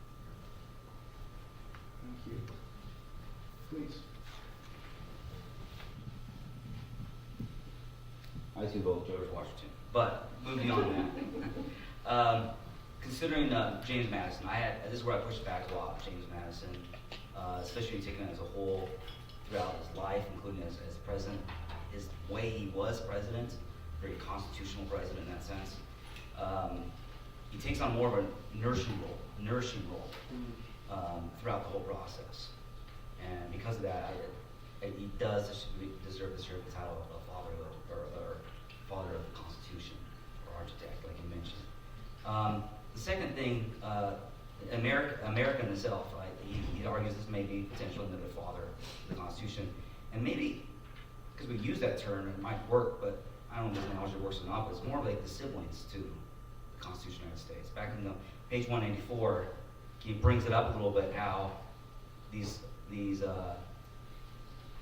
Thank you. Please. I too vote George Washington. But moving on now. Considering James Madison, this is where I pushed back a lot. James Madison, especially taken as a whole throughout his life, including as president, his way he was president, very constitutional president in that sense. He takes on more of a nourishing role throughout the whole process, and because of that, he does deserve the title of father of the Constitution, or architect, like you mentioned. The second thing, America in itself, he argues this may be potentially another father of the Constitution, and maybe because we use that term, it might work, but I don't know if this analogy works or not. But it's more like the siblings to the Constitution of the United States. Back in the page 184, he brings it up a little bit how these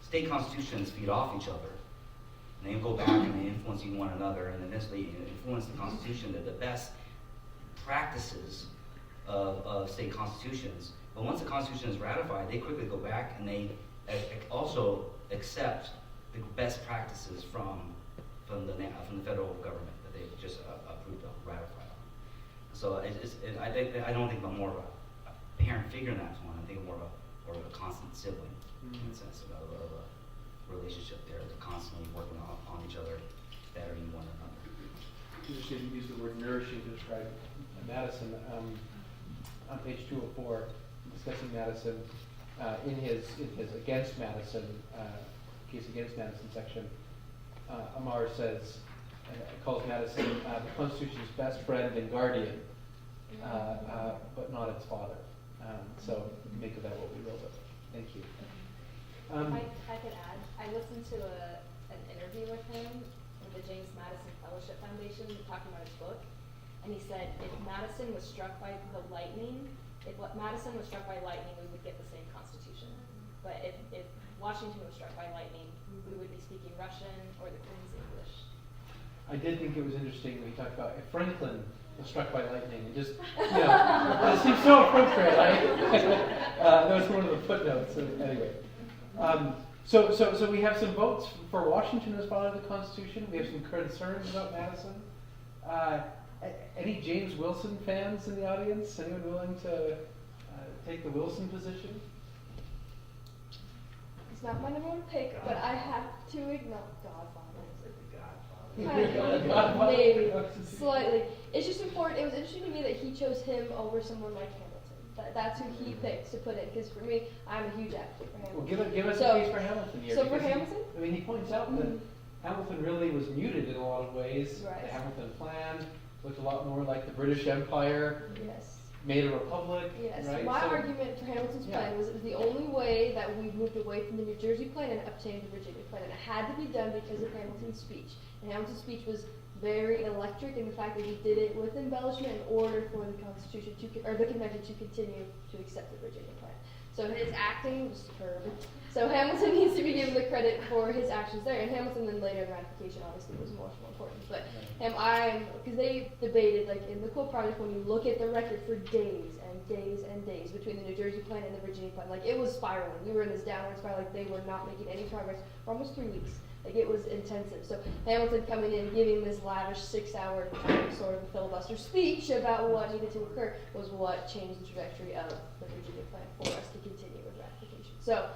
state constitutions feed off each other. And they go back and they influence one another, and eventually influence the Constitution to the best practices of state constitutions. But once the Constitution is ratified, they quickly go back and they also accept the best practices from the federal government that they've just approved of, ratified on. So I don't think about more of a parent figure in that one. I think more of a constant sibling in the sense of a relationship there. They're constantly working on each other, bettering one another. Interesting you use the word nourishing to describe Madison. On page 204, discussing Madison, in his against Madison, case against Madison section, Amar says, calls Madison the Constitution's best friend and guardian, but not its father. So make of that what we will. But thank you. I could add, I listened to an interview with him with the James Madison Fellowship Foundation talking about his book, and he said if Madison was struck by lightning, we would get the same Constitution. But if Washington was struck by lightning, we would be speaking Russian or the Queen's English. I did think it was interesting when he talked about if Franklin was struck by lightning, and just, it seems so appropriate, right? That was one of the footnotes, so anyway. So we have some votes for Washington as father of the Constitution. We have some concerns about Madison. Any James Wilson fans in the audience? Anyone willing to take the Wilson position? It's not my number one pick, but I have to acknowledge Godfather. Maybe, slightly. It's just important. It was interesting to me that he chose him over someone like Hamilton. That's who he picked to put in. Because for me, I'm a huge advocate for Hamilton. Well, give us a case for Hamilton here. So for Hamilton? He points out that Hamilton really was muted in a lot of ways. Right. The Hamilton plan looked a lot more like the British Empire. Yes. Made a republic. Yes. Right? My argument for Hamilton's plan was it was the only way that we moved away from the New Jersey plan and obtained the Virginia plan. And it had to be done because of Hamilton's speech. And Hamilton's speech was very electric in the fact that he did it with embellishment in order for the Constitution or the Convention to continue to accept the Virginia plan. So his acting was superb. So Hamilton needs to be given the credit for his actions there. And Hamilton then later in ratification obviously was much more important. But because they debated, like in the Quill Project, when you look at the record for days and days and days between the New Jersey plan and the Virginia plan, like it was spiraling. We were in this downward spiral, like they were not making any progress for almost 3 weeks. Like it was intensive. So Hamilton coming in, giving this lavish 6-hour sort of filibuster speech about what needed to occur was what changed the trajectory of the Virginia plan for us to continue with ratification. So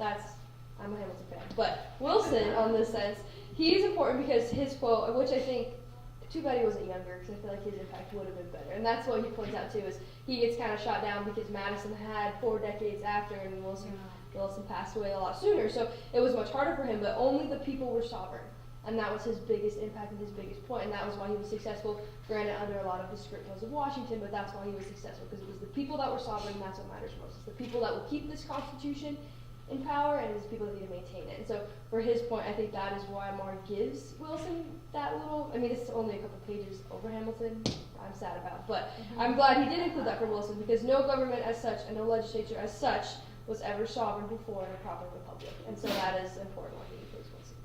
I'm a Hamilton fan. But Wilson, on this sense, he's important because his quote, which I think, too bad he wasn't younger, because I feel like his impact would have been better. And that's what he points out too, is he gets kind of shot down because Madison had 4 decades after, and Wilson passed away a lot sooner. So it was much harder for him, but only the people were sovereign. And that was his biggest impact and his biggest point, and that was why he was successful, granted under a lot of the strict laws of Washington, but that's why he was successful, because it was the people that were sovereign, and that's what matters most. It's the people that will keep this Constitution in power, and it's people that need to maintain it. And so for his point, I think that is why Amar gives Wilson that little, I mean, it's only a couple pages over Hamilton, I'm sad about, but I'm glad he did include that for Wilson, because no government as such, and no legislature as such, was ever sovereign before in a proper republic. And so that is important when he includes Wilson.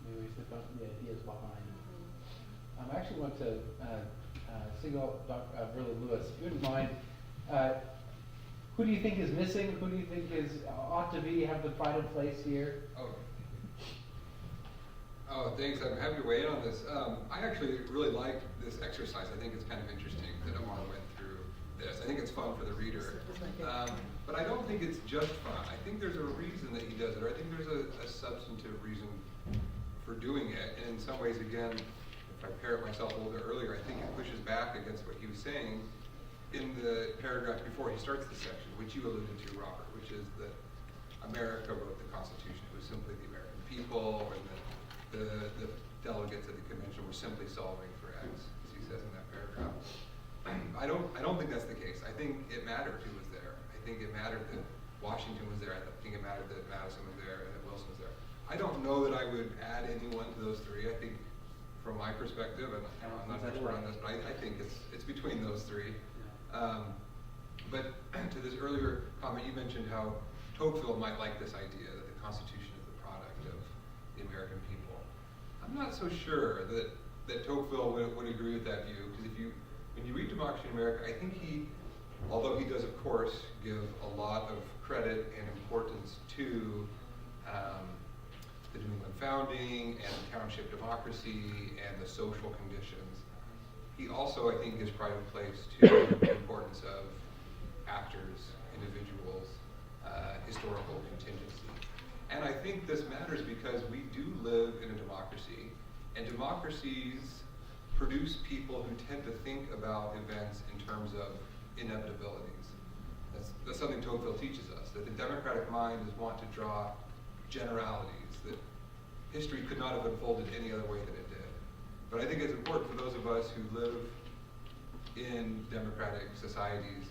Maybe we flip up the ideas behind. I actually want to single out Dr. Lewis. If you wouldn't mind, who do you think is missing? Who do you think ought to have the pride of place here? Oh, thanks. I'm happy to weigh in on this. I actually really like this exercise. I think it's kind of interesting that Amar went through this. I think it's fun for the reader. But I don't think it's just fun. I think there's a reason that he does it, or I think there's a substantive reason for doing it. And in some ways, again, if I parrot myself a little bit earlier, I think it pushes back against what he was saying in the paragraph before he starts the section, which you alluded to, Robert, which is that America wrote the Constitution. It was simply the American people, and the delegates at the convention were simply solving for X, as he says in that paragraph. I don't think that's the case. I think it mattered who was there. I think it mattered that Washington was there. I think it mattered that Madison was there and that Wilson was there. I don't know that I would add anyone to those three. I think, from my perspective, and I'm not an expert on this, but I think it's between those three. But to this earlier comment, you mentioned how Tocqueville might like this idea that the Constitution is the product of the American people. I'm not so sure that Tocqueville would agree with that view, because when you read Democracy in America, I think although he does, of course, give a lot of credit and importance to the New England founding and township democracy and the social conditions, he also, I think, gives pride of place to the importance of actors, individuals, historical contingency. And I think this matters because we do live in a democracy, and democracies produce people who tend to think about events in terms of inevitabilities. That's something Tocqueville teaches us, that the democratic mind is wont to draw generalities, that history could not have unfolded any other way than it did. But I think it's important for those of us who live in democratic societies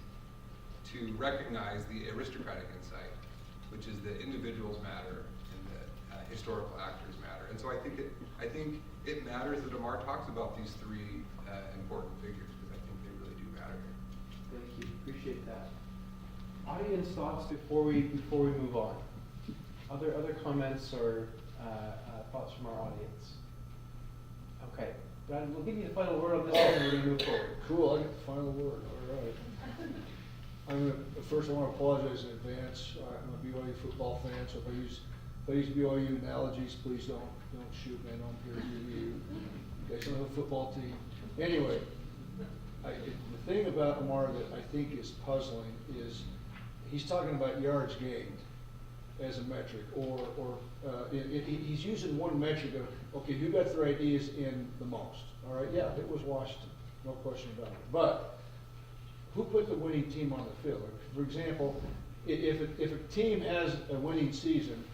to recognize the aristocratic insight, which is that individuals matter and that historical actors matter. And so I think it matters that Amar talks about these three important figures, because I think they really do matter here. Thank you. Appreciate that. Audience thoughts before we move on. Other comments or thoughts from our audience? Okay, Brad, we'll give you the final word on this one, and we're going to move forward. Cool, I get the final word, all right. First I want to apologize in advance. I'm a BYU football fan, so if I use BYU analogies, please don't shoot me. I know I'm here to you. You guys don't have a football team. Anyway, the thing about Amar that I think is puzzling is he's talking about yards gained as a metric, or he's using one metric of, okay, who got their ideas in the most? All right, yeah, it was Washington, no question about it. But who put the winning team on the field? For example, if a team has a winning season,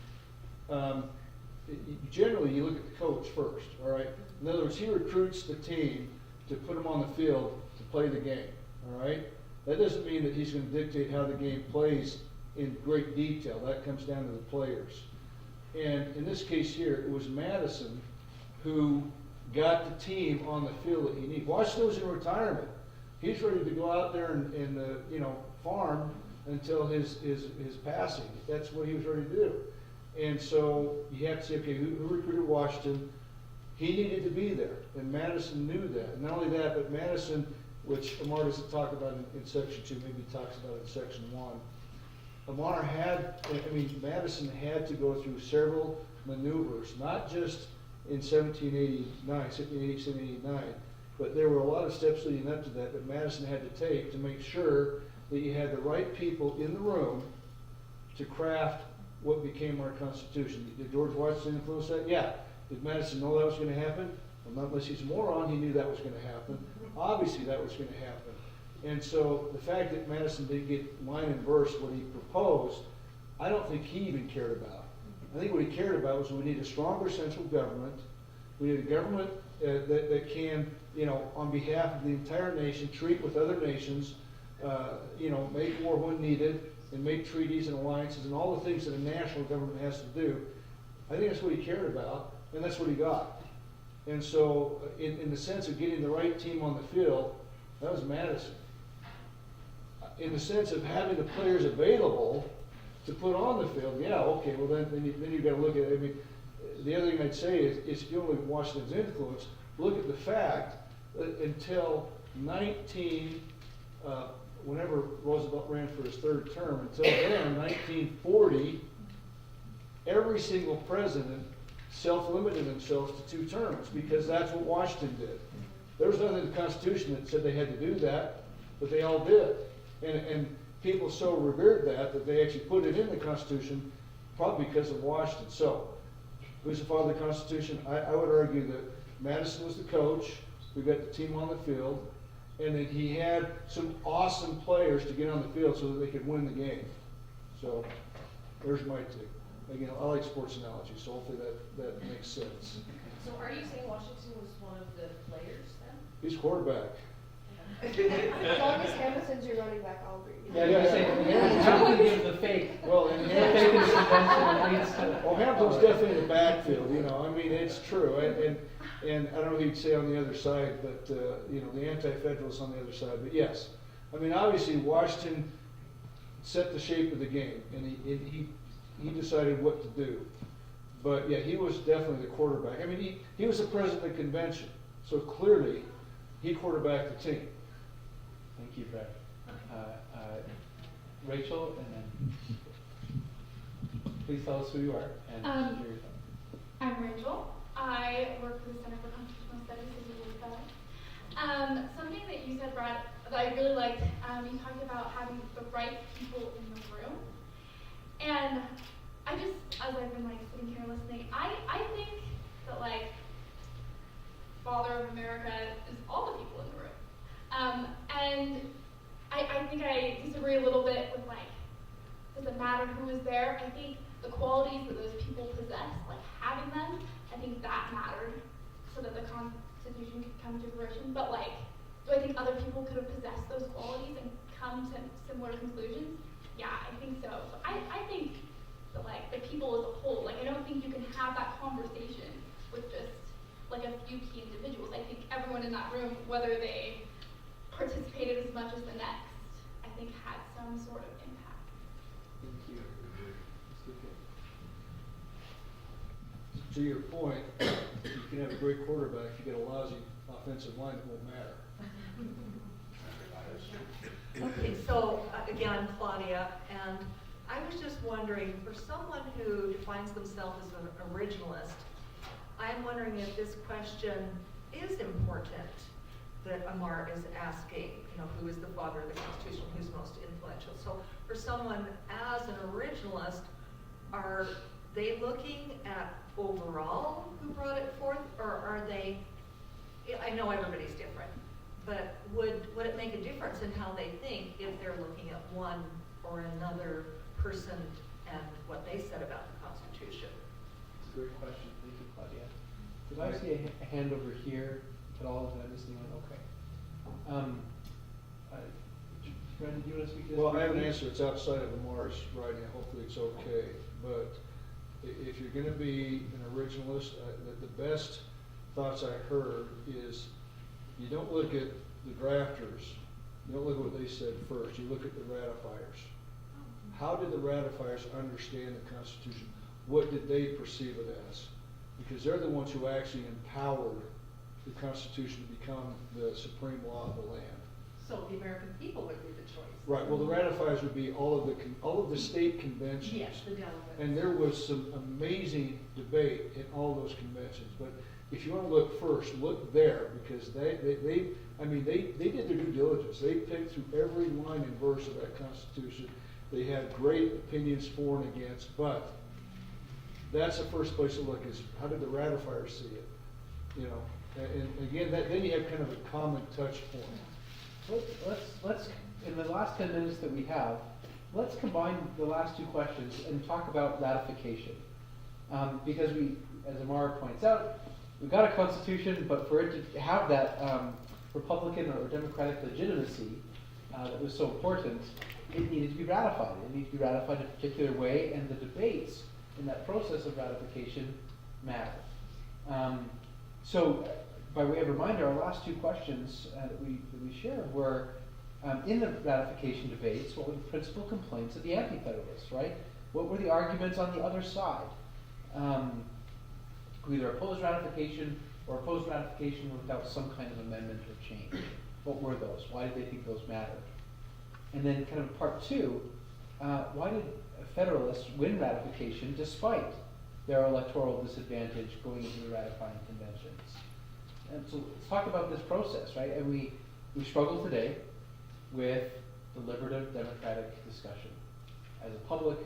generally you look at the coach first, all right? In other words, he recruits the team to put them on the field to play the game, all right? That doesn't mean that he's going to dictate how the game plays in great detail. That comes down to the players. And in this case here, it was Madison who got the team on the field that he needed. Washington was in retirement. He's ready to go out there and farm until his passing. That's what he was ready to do. And so you have to say, okay, who recruited Washington? He needed to be there, and Madison knew that. And not only that, but Madison, which Amar doesn't talk about in section 2, maybe he talks about it in section 1. Madison had to go through several maneuvers, not just in 1789, but there were a lot of steps leading up to that Madison had to take to make sure that you had the right people in the room to craft what became our Constitution. Did George Washington influence that? Yeah. Did Madison know that was going to happen? Well, not unless he's a moron, he knew that was going to happen. Obviously that was going to happen. And so the fact that Madison didn't get line and verse what he proposed, I don't think he even cared about. I think what he cared about was we need a stronger central government. We need a government that can, on behalf of the entire nation, treat with other nations, make war when needed, and make treaties and alliances and all the things that a national government has to do. I think that's what he cared about, and that's what he got. And so, in the sense of getting the right team on the field, that was Madison. In the sense of having the players available to put on the field, yeah, okay, well then you've got to look at it. I mean, the other thing I'd say is if you don't look at Washington's influence, look at the fact that until whenever Roosevelt ran for his third term, until then, 1940, every single president self-limited themselves to 2 terms because that's what Washington did. There was nothing in the Constitution that said they had to do that, but they all did. And people so revered that they actually put it in the Constitution probably because of Washington. So, who's the father of the Constitution? I would argue that Madison was the coach, we got the team on the field, and that he had some awesome players to get on the field so that they could win the game. So, there's my take. Again, I like sports analogies, so hopefully that makes sense. So are you saying Washington was one of the players then? He's quarterback. As long as Hamilton's your running back, I'll agree. Yeah, you're saying, Hamilton gives the fake. Well, The fake in the convention leads to. Well, Hamilton's definitely in the backfield, it's true. And I don't know if you'd say on the other side, but, the anti-federalists on the other side. But yes, obviously Washington set the shape of the game, and he decided what to do. But yeah, he was definitely the quarterback. He was the president of the convention, so clearly he quarterbacked the team. Thank you, Fred. Rachel, and then please tell us who you are and where you're from. I'm Rachel. I work for the Center for Constitutional Studies as a lead fellow. Something that you said, Brad, that I really liked, you talked about having the right people in the room. And I just, as I've been sitting here listening, I think that Father of America is all the people in the room. And I think I disagree a little bit with does it matter who is there? I think the qualities that those people possess, having them, I think that mattered so that the Constitution could come to fruition. But do I think other people could have possessed those qualities and come to similar conclusions? Yeah, I think so. So I think that the people as a whole, I don't think you can have that conversation with just a few key individuals. I think everyone in that room, whether they participated as much as the next, I think had some sort of impact. Thank you. To your point, you can have a great quarterback, if you get a lousy offensive line, it won't matter. Okay, so again, Claudia, and I was just wondering, for someone who defines themselves as an originalist, I'm wondering if this question is important that Amar is asking, who is the father of the Constitution, who's most influential. So for someone as an originalist, are they looking at overall who brought it forth, or are they, I know everybody's different, but would it make a difference in how they think if they're looking at one or another person and what they said about the Constitution? It's a great question. Thank you, Claudia. Did I see a hand over here at all? Did I miss anyone? Okay. Brandon, do you want to speak to this? Well, I have an answer. It's outside of Amar's writing. Hopefully it's okay. But if you're going to be an originalist, the best thoughts I heard is you don't look at the drafters. You don't look at what they said first. You look at the ratifiers. how did the ratifiers understand the Constitution? What did they perceive it as? Because they're the ones who actually empowered the Constitution to become the supreme law of the land. So the American people would be the choice. Right, well, the ratifiers would be all of the state conventions. Yes, the delegates. And there was some amazing debate in all those conventions, but if you want to look first, look there, because they did their due diligence. They picked through every line and verse of that Constitution. They had great opinions for and against, but that's the first place to look, is how did the ratifiers see it? You know, and again, then you have kind of a common touch point. Let's in the last 10 minutes that we have, let's combine the last two questions and talk about ratification. Because we, as Amar points out, we've got a constitution, but for it to have that Republican or Democratic legitimacy that was so important, it needed to be ratified. It needed to be ratified in a particular way, and the debates in that process of ratification matter. So, by way of reminder, our last two questions that we shared were, in the ratification debates, what were the principal complaints of the anti-federalists, right? What were the arguments on the other side? Who either opposed ratification or opposed ratification without some kind of amendment or change. What were those? Why did they think those mattered? And then kind of part two, why did Federalists win ratification despite their electoral disadvantage going into the ratifying conventions? And so let's talk about this process, right? And we struggle today with deliberative democratic discussion. As a public,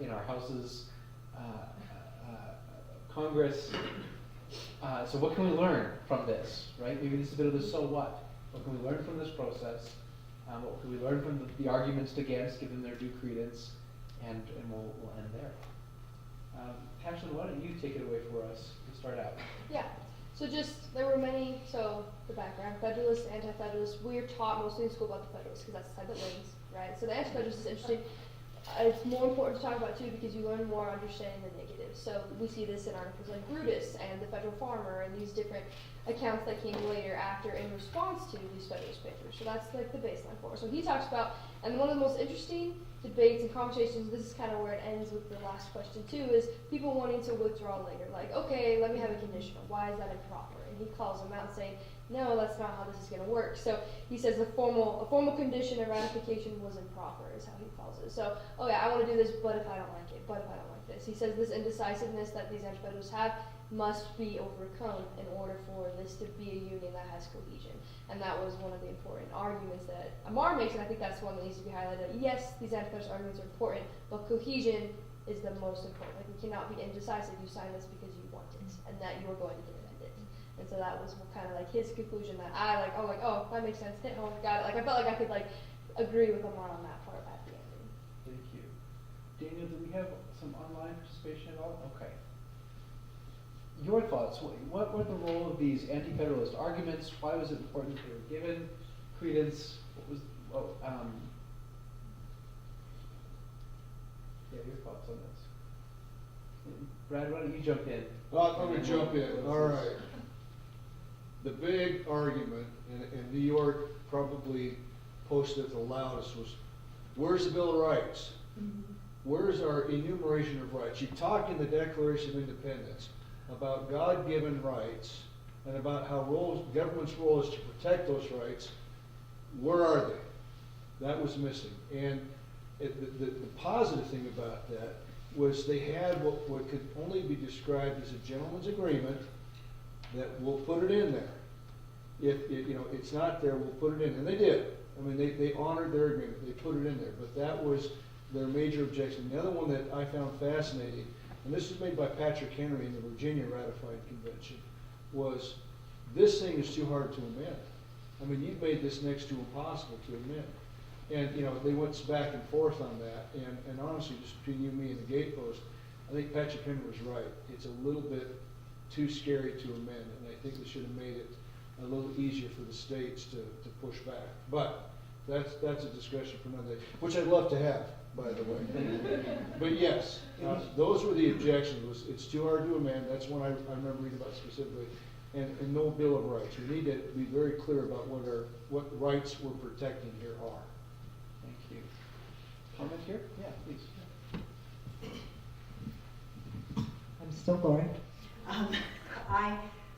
in our houses, Congress, so what can we learn from this, right? Maybe this is a bit of the so what. What can we learn from this process? What can we learn from the arguments against, given their due credence? And we'll end there. Ashlyn, why don't you take it away for us to start out? Yeah. So there were many, so the background, Federalists, Anti-Federalists, we're taught mostly in school about the Federalists because that's the side that wins, right? So the Anti-Federalists is interesting. It's more important to talk about too because you learn more understanding the negatives. So we see this in articles like Brutus and the Federal Farmer and these different accounts that came later after in response to these Federalist papers. So that's like the baseline for it. So he talks about, and one of the most interesting debates and conversations, this is kind of where it ends with the last question too, is people wanting to withdraw later. Like, okay, let me have a conditional. Why is that improper? And he calls them out saying, no, that's not how this is going to work. So he says a formal condition of ratification was improper, is how he calls it. So, oh yeah, I want to do this, but if I don't like it, but if I don't like this. He says this indecisiveness that these anti-federalists have must be overcome in order for this to be a union that has cohesion. And that was one of the important arguments that Amar makes, and I think that's one that needs to be highlighted. Yes, these anti-federalist arguments are important, but cohesion is the most important. Like, we cannot be indecisive. You sign this because you want it, and that you are going to get amended. And so that was kind of like his conclusion that oh, that makes sense. Hit home, got it. Like, I felt like I could agree with Amar on that part at the end. Thank you. Daniel, do we have some online participation at all? Okay. Your thoughts, what were the role of these anti-federalist arguments? Why was it important that they were given credence? Your thoughts on this? Brad, why don't you jump in? I'm going to jump in. All right. The big argument, and New York probably posted it the loudest, was, where's the Bill of Rights? Where's our enumeration of rights? You talk in the Declaration of Independence about God-given rights and about how government's role is to protect those rights. Where are they? That was missing. And the positive thing about that was they had what could only be described as a gentleman's agreement that we'll put it in there. If it's not there, we'll put it in. And they did. I mean, they honored their agreement. They put it in there. But that was their major objection. The other one that I found fascinating, and this was made by Patrick Henry in the Virginia Ratified Convention, was this thing is too hard to amend. I mean, you've made this next to impossible to amend. And, they went back and forth on that. And honestly, just between you, me, and the gatepost, I think Patrick Henry was right. It's a little bit too scary to amend, and I think we should have made it a little easier for the states to push back. But that's a discussion for another day, which I'd love to have, by the way. But yes, those were the objections. It's too hard to amend. That's one I remember reading about specifically. And no Bill of Rights. We need to be very clear about what rights we're protecting here are. Thank you. comment here? Yeah, please. I'm still Lori.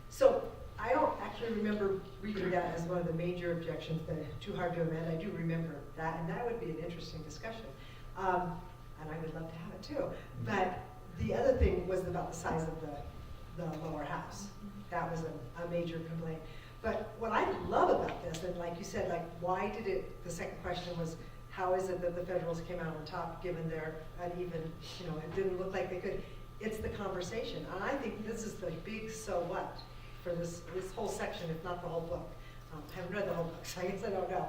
So I don't actually remember reading that as one of the major objections, that too hard to amend. I do remember that, and that would be an interesting discussion. And I would love to have it too. But the other thing was about the size of the lower house. That was a major complaint. But what I love about this, and like you said, like why did it, the second question was, how is it that the Federals came out on top given their uneven, it didn't look like they could. It's the conversation. And I think this is the big so what for this whole section, if not the whole book. I haven't read the whole book, so I guess I don't know.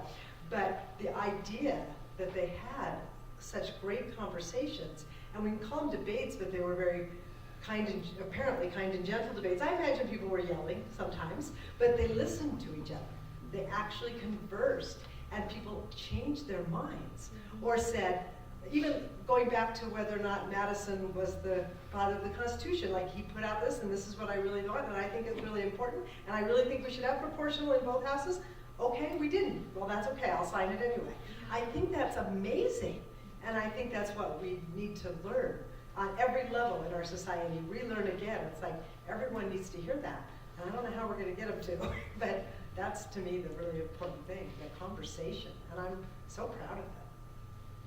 But the idea that they had such great conversations, and we can call them debates, but they were very apparently kind and gentle debates. I imagine people were yelling sometimes, but they listened to each other. They actually conversed, and people changed their minds, or said, even going back to whether or not Madison was the father of the Constitution, like he put out this, and this is what I really want, and I think it's really important, and I really think we should have proportional in both houses. Okay, we didn't. Well, that's okay. I'll sign it anyway. I think that's amazing, and I think that's what we need to learn on every level in our society. Relearn again. It's like everyone needs to hear that, and I don't know how we're going to get them to, but that's to me the really important thing, the conversation, and I'm so proud of that.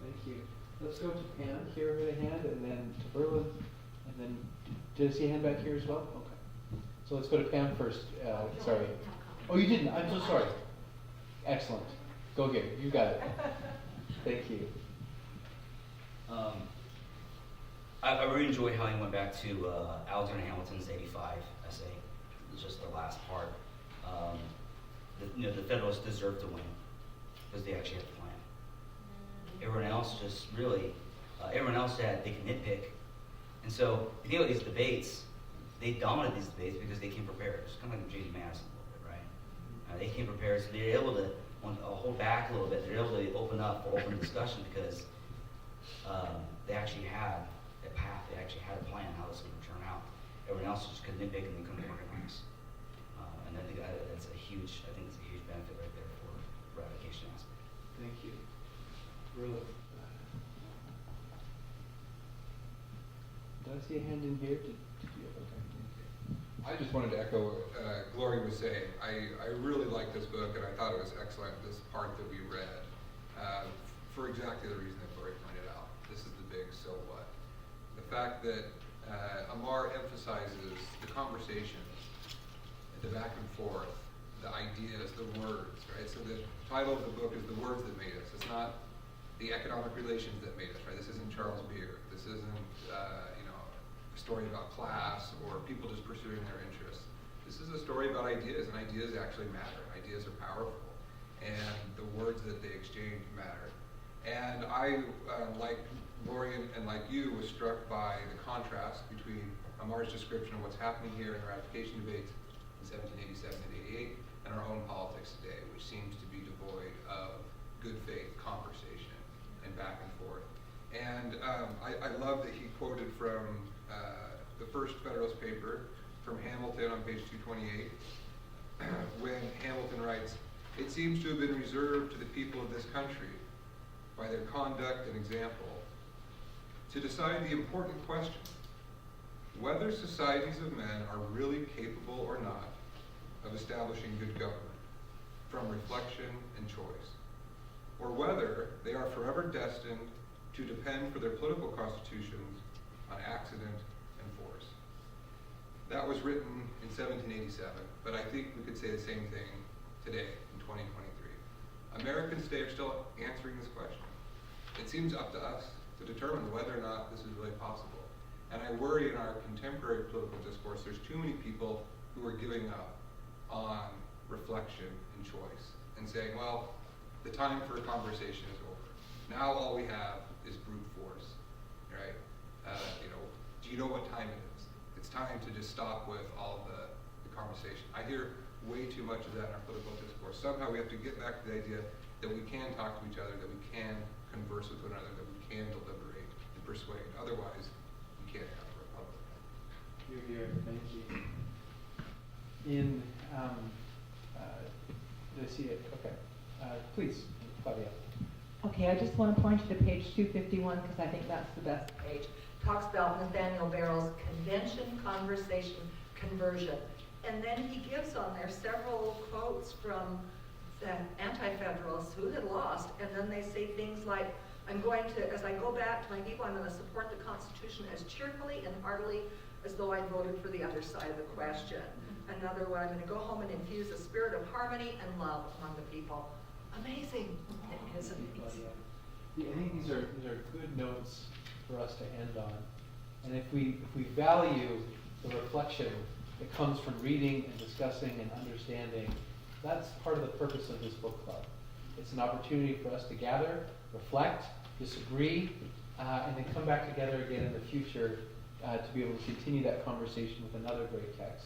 Thank you. Let's go to Pam here over the hand, and then to Berlin, and then, did I see a hand back here as well? Okay. So let's go to Pam first. Sorry. Oh, you didn't? I'm so sorry. Excellent. Go here. You got it. Thank you. I really enjoyed how he went back to Alexander Hamilton's 85 essay. It was just the last part. The Federalists deserve to win because they actually had a plan. Everyone else just really, everyone else they can nitpick. And so, if you think about these debates, they dominated these debates because they came prepared. It's kind of like J.D. Madison a little bit, right? They came prepared, so they're able to hold back a little bit. They're able to open up for open discussion because they actually had a path. They actually had a plan how this was going to turn out. Everyone else just could nitpick and they couldn't organize. And I think that's a huge benefit right there for the ratification aspect. Thank you. Really. Did I see a hand in here? I just wanted to echo what Gloria was saying. I really liked this book, and I thought it was excellent, this part that we read, for exactly the reason that Gloria pointed out. This is the big so what. The fact that Amar emphasizes the conversations, the back and forth, the ideas, the words, right? So the title of the book is The Words That Made Us. It's not the economic relations that made us, right? This isn't Charles Beer. This isn't, a story about class or people just pursuing their interests. This is a story about ideas, and ideas actually matter. Ideas are powerful, and the words that they exchange matter. And I, like Lori and like you, was struck by the contrast between Amar's description of what's happening here in the ratification debates in 1787 and 88 and our own politics today, which seems to be devoid of good faith conversation and back and forth. And I love that he quoted from the first Federalist paper from Hamilton on page 228, when Hamilton writes, "It seems to have been reserved to the people of this country, by their conduct and example, to decide the important question, whether societies of men are really capable or not of establishing good government from reflection and choice, or whether they are forever destined to depend for their political constitutions on accident and force." That was written in 1787, but I think we could say the same thing today in 2023. Americans today are still answering this question. It seems up to us to determine whether or not this is really possible. And I worry in our contemporary political discourse, there's too many people who are giving up on reflection and choice and saying, well, the time for a conversation is over. Now all we have is brute force, right? Do you know what time it is? It's time to just stop with all the conversation. I hear way too much of that in our political discourse. Somehow we have to get back to the idea that we can talk to each other, that we can converse with one another, that we can deliberate and persuade. Otherwise, we can't have a republic. You're here. Thank you. Did I see it? Okay. Please, Claudia. Okay, I just want to point you to page 251 because I think that's the best page. Talks about Nathaniel Barrow's convention, conversation, conversion. And then he gives on there several quotes from the anti-federalists who had lost, and then they say things like, I'm going to, as I go back to my people, I'm going to support the Constitution as cheerfully and heartily as though I voted for the other side of the question. Another one, I'm going to go home and infuse a spirit of harmony and love among the people. Amazing. It is amazing. Yeah, I think these are good notes for us to end on. And if we value the reflection that comes from reading and discussing and understanding, that's part of the purpose of this book club. It's an opportunity for us to gather, reflect, disagree, and then come back together again in the future to be able to continue that conversation with another great text.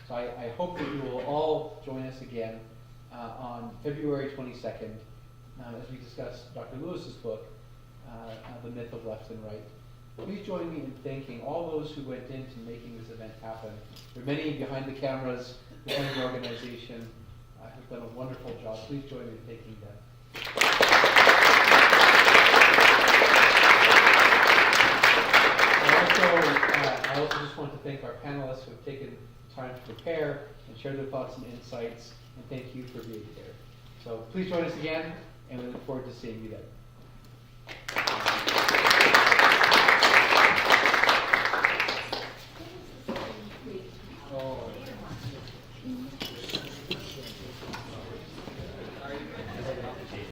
So I hope that you will all join us again on February 22nd as we discuss Dr. Lewis's book, The Myth of Left and Right. Please join me in thanking all those who went into making this event happen. There are many behind the cameras, behind the organization, who've done a wonderful job. Please join me in thanking them. I also just want to thank our panelists who have taken time to prepare and share their thoughts and insights, and thank you for being here. So please join us again, and we look forward to seeing you then. Oh.